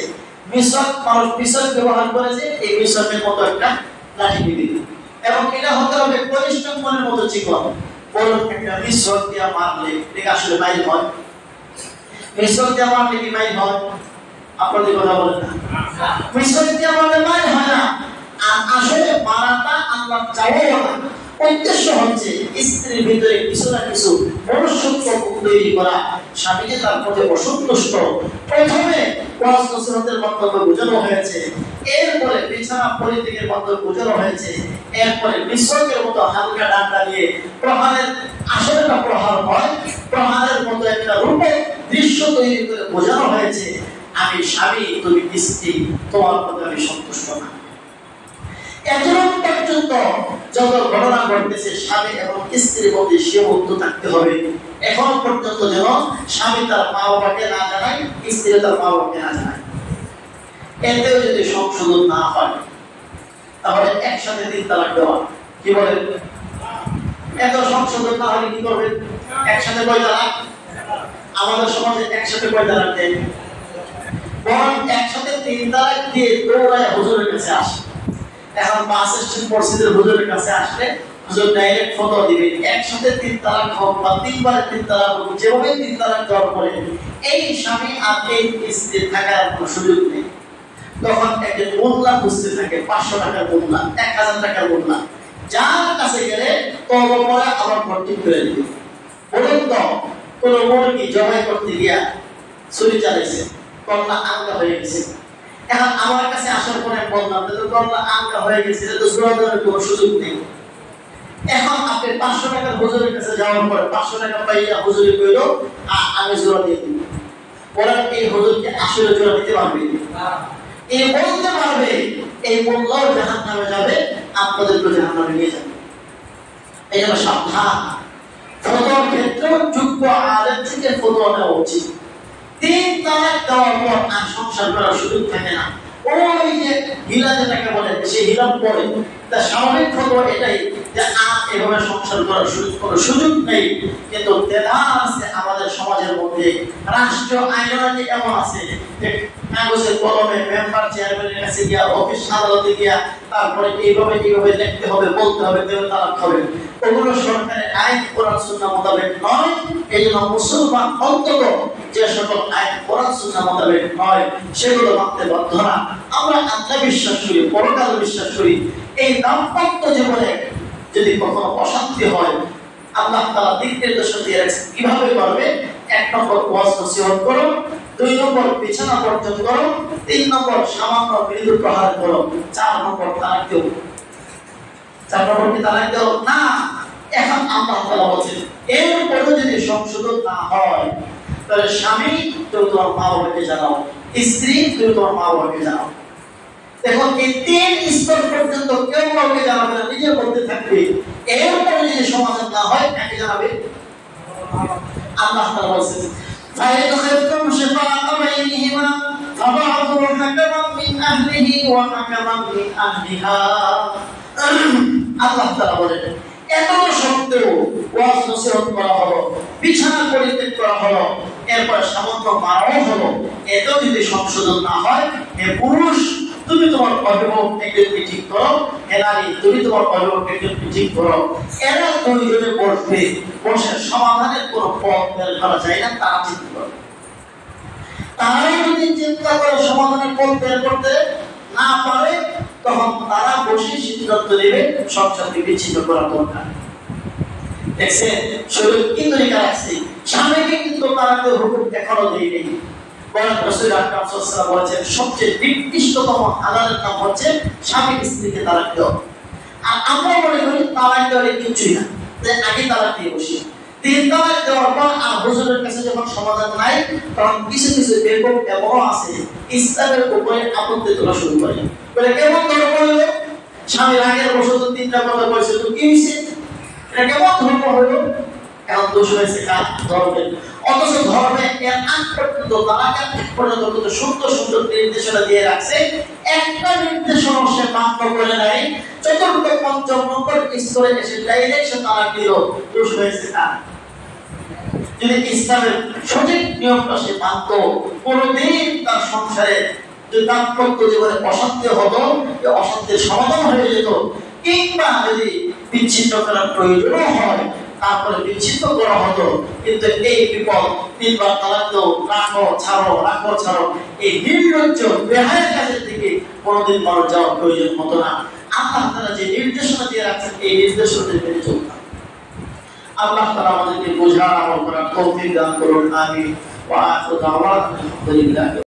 মিশক, মানুষ মিশক ব্যবহার করেছে, এই মিশকের মতো একটা লাঠি দিবে এবং এটা হতে হবে পরিশ্রমের মতো চিকন। বলুন একটা মিশক দিয়ে মারলে এটা আসলে মাইল হয়? মিশক দিয়ে মারলে কি মাইল হয়? আপনাদের কথা বলেন না, মিশক দিয়ে মারলে মাইল হয় না। আর আসলে মারাটা আল্লাহ চাওয়া না, উদ্দেশ্য হচ্ছে স্ত্রীর ভিতরে কিছু না কিছু মনুষ্যত্ব তৈরি করা, স্বামীকে তার প্রতি অসন্তুষ্ট। প্রথমে ওয়াজ নসিহতের মাধ্যমে বোঝানো হয়েছে, এরপরে বিছানা পরিত্যাগের মাধ্যমে বোঝানো হয়েছে, এরপরে মিশকের মতো হালকা ডান্ডা দিয়ে প্রহারের, আসলে একটা প্রহার হয়, প্রহারের মতো একটা রূপে দৃশ্য তৈরি করে বোঝানো হয়েছে আমি স্বামী, তুমি স্ত্রী, তোমার প্রতি আমি সন্তুষ্ট না। এতক্ষণ পর্যন্ত যত ঘটনা ঘটতেছে স্বামী এবং স্ত্রীর মধ্যে সীমাবদ্ধ থাকতে হবে। এখন পর্যন্ত যেন স্বামী তার মা বাবাকে না জানায়, স্ত্রী তার মা বাবাকে না জানায়। এতেও যদি সংশোধন না হয় তাহলে একসাথে 3 তালাক দেওয়া, কি বলেন? এত সংশোধন না হলে কি করবেন? একসাথে কয় তালাক? আমাদের সমাজে একসাথে কয় তালাক দেয়? বরং একসাথে 3 তালাক দিয়ে দৌড়ায় হুজুরের কাছে আসে। এখন বাস স্ট্যান্ড পরিস্থিতির হুজুরের কাছে আসলে হুজুর ডাইরেক্ট ফতোয়া দিবেন একসাথে 3 তালাক হোক বা 3 বারে 3 তালাক হোক, যেভাবে 3 তালাক দেওয়ার পরে এই স্বামী আর এই স্ত্রী থাকার কোনো সুযোগ নেই। তখন একজন মোল্লা বুঝতে থাকে, 500 টাকার মোল্লা, 1000 টাকার মোল্লা, যার কাছে গেলে তওবা পড়ে আবার ভর্তি করে দিবে। বলুন তো কোন মুরগি জবাই করতে গিয়া ছুরি চালাইছে, কল্লা আলগা হয়ে গেছে, এখন আমার কাছে আসার পরে বললাম যে কল্লা আলগা হয়ে গেছে, এটা তো জোড়া দেওয়ার কোনো সুযোগ নেই। এখন আপনি 500 টাকার হুজুরের কাছে যাওয়ার পরে 500 টাকা পাইয়া হুজুরে কইল আমি জোড়া দিয়ে দিব, ওরা এই হুজুরকে আসলে জোড়া দিতে পারবে না, এই বলতে পারবে, এই মোল্লাও জাহান্নামে যাবে, আপনাদেরকে জাহান্নামে নিয়ে যাবে। এই জন্য সাবধান, ফতোয়ার ক্ষেত্রে যোগ্য আলেম থেকে ফতোয়া নেওয়া উচিত। 3 তালাক দেওয়ার পর আর সংসার করার সুযোগ থাকে না। ওই যে হিলা যেটাকে বলে, সে হিলা পড়ে, তা স্বাভাবিক ফতোয়া এটাই যে আর এভাবে সংসার করার কোনো সুযোগ নেই। কিন্তু তেলা আছে আমাদের সমাজের মধ্যে, রাষ্ট্র আইনানি এমন আছে যে কাগজে কলমে মেম্বার চেয়ারম্যানের কাছে গিয়া, অফিস আদালতে গিয়া, তারপরে এইভাবে লিখতে হবে, বলতে হবে, দেবে তালাক হবে। ওগুলো সরকারের আইন কোরআন সুন্নাহ মোতাবেক নয়। এই জন্য মুসলমান অন্তত যে সকল আইন কোরআন সুন্নাহ মোতাবেক নয় সেগুলো মানতে বাধ্য না। আমরা আল্লাহ বিশ্বাস করি, পরকাল বিশ্বাস করি। এই দাম্পত্য জীবনে যদি কখনো অশান্তি হয়, আল্লাহ তাআলা দিক নির্দেশনা দিয়ে রাখছেন কিভাবে করবে। 1 নম্বর ওয়াজ নসিহত করো, 2 নম্বর বিছানা পর্যন্ত করো, 3 নম্বর সামান্য মৃদু প্রহার করো, 4 নম্বর তালাক দাও। 4 নম্বর কি তালাক দাও না? এখন আল্লাহ তাআলা বলেন এরপরও যদি সংশোধন না হয় তাহলে স্বামী তুমি তোমার মা বাবাকে জানাও, স্ত্রী তুমি তোমার মা বাবাকে জানাও। দেখো এই 3 স্তর পর্যন্ত কেউ কাউকে জানাবে না, নিজের মধ্যে থাকবে। এরপরে যদি সমাধান না হয় কাকে জানাবে? আল্লাহ তাআলা বলেন ফাইন খায়তুম শিফাআ বাইনহিমা ফাবা'থু হাকামান মিন আহলিহি ওয়া হাকামান মিন আহলিহা। আল্লাহ তাআলা বলেন এত সত্ত্বেও ওয়াজ নসিহত করা হলো, বিছানা পরিত্যাগ করা হলো, এরপর সামান্য মারাও হলো, এতেও যদি সংশোধন না হয়, হে পুরুষ তুমি তোমার অভিভাবক একজনকে ঠিক করো, হে নারী তুমি তোমার অভিভাবক একজনকে ঠিক করো। এরা দুইজনে বসবে, বসে সমাধানের কোনো পথ বের করা যায় না, তারা চিন্তা করবে। তারা যদি চিন্তা করে সমাধানের পথ বের করতে না পারে, তখন তারা বসে সিদ্ধান্ত নেবে সংসারকে বিচ্ছিন্ন করা দরকার। দেখছেন শরীর কি তরিকা রাখছে, স্বামীকে কিন্তু তারা কেউ হুকুম এখনো দেয়নি। বলেন রাসূল আকরাম সাল্লাল্লাহু আলাইহি ওয়াসাল্লাম বলেছেন সবচেয়ে নিকৃষ্টতম হালালের নাম হচ্ছে স্বামী স্ত্রীকে তালাক দেওয়া। আর আমরা মনে করি তালাক দেওয়া কিছুই না, যে আগে তালাক দিয়ে বসি। তিন তালাক দেওয়ার পর আর হুজুরের কাছে যখন সমাধান নাই, তখন কিছু কিছু বেকুব এমনও আছে ইসলামের উপরে আপত্তি তোলা শুরু করে। বলে কেমন ধর্ম হলো, স্বামী রাগের বশত তিনটা কথা বলছে, তো কি হয়েছে, এটা কেমন ধর্ম হলো? এখন দোষ হয়েছে কার? ধর্মের। অথচ ধর্মে এর আগ পর্যন্ত তালাকের আগ পর্যন্ত কত সুন্দর সুন্দর নির্দেশনা দিয়ে রাখছে, একটা নির্দেশনা সে মান্য করে নাই, চতুর্থ পঞ্চম নম্বর স্তরে এসে ডাইরেক্ট সে তালাক দিল, দোষ হয়েছে কার? যদি ইসলামের সঠিক নিয়মটা সে মানত, কোনদিন তার সংসারে যে দাম্পত্য জীবনে অশান্তি হতো, এই অশান্তির সমাধান হয়ে যেত, কিংবা যদি বিচ্ছিন্ন করার প্রয়োজনও হয় তারপরে বিচ্ছিন্ন করা হতো। কিন্তু এই বিপদ তিনবার তালাক দাও, রাখো ছাড়ো, রাখো ছাড়ো, এই নির্লজ্জ বেহায়া কাজের দিকে কোনোদিন মানুষ যাওয়ার প্রয়োজন হতো না। আল্লাহ তাআলা যে নির্দেশনা দিয়ে রাখছেন, এই নির্দেশনা মেনে চলতাম। আল্লাহ তাআলা আমাদেরকে বোঝার আমল করার তৌফিক দান করুন। আমিন। ওয়া আখিরু দাওয়ানা আলহামদুলিল্লাহ।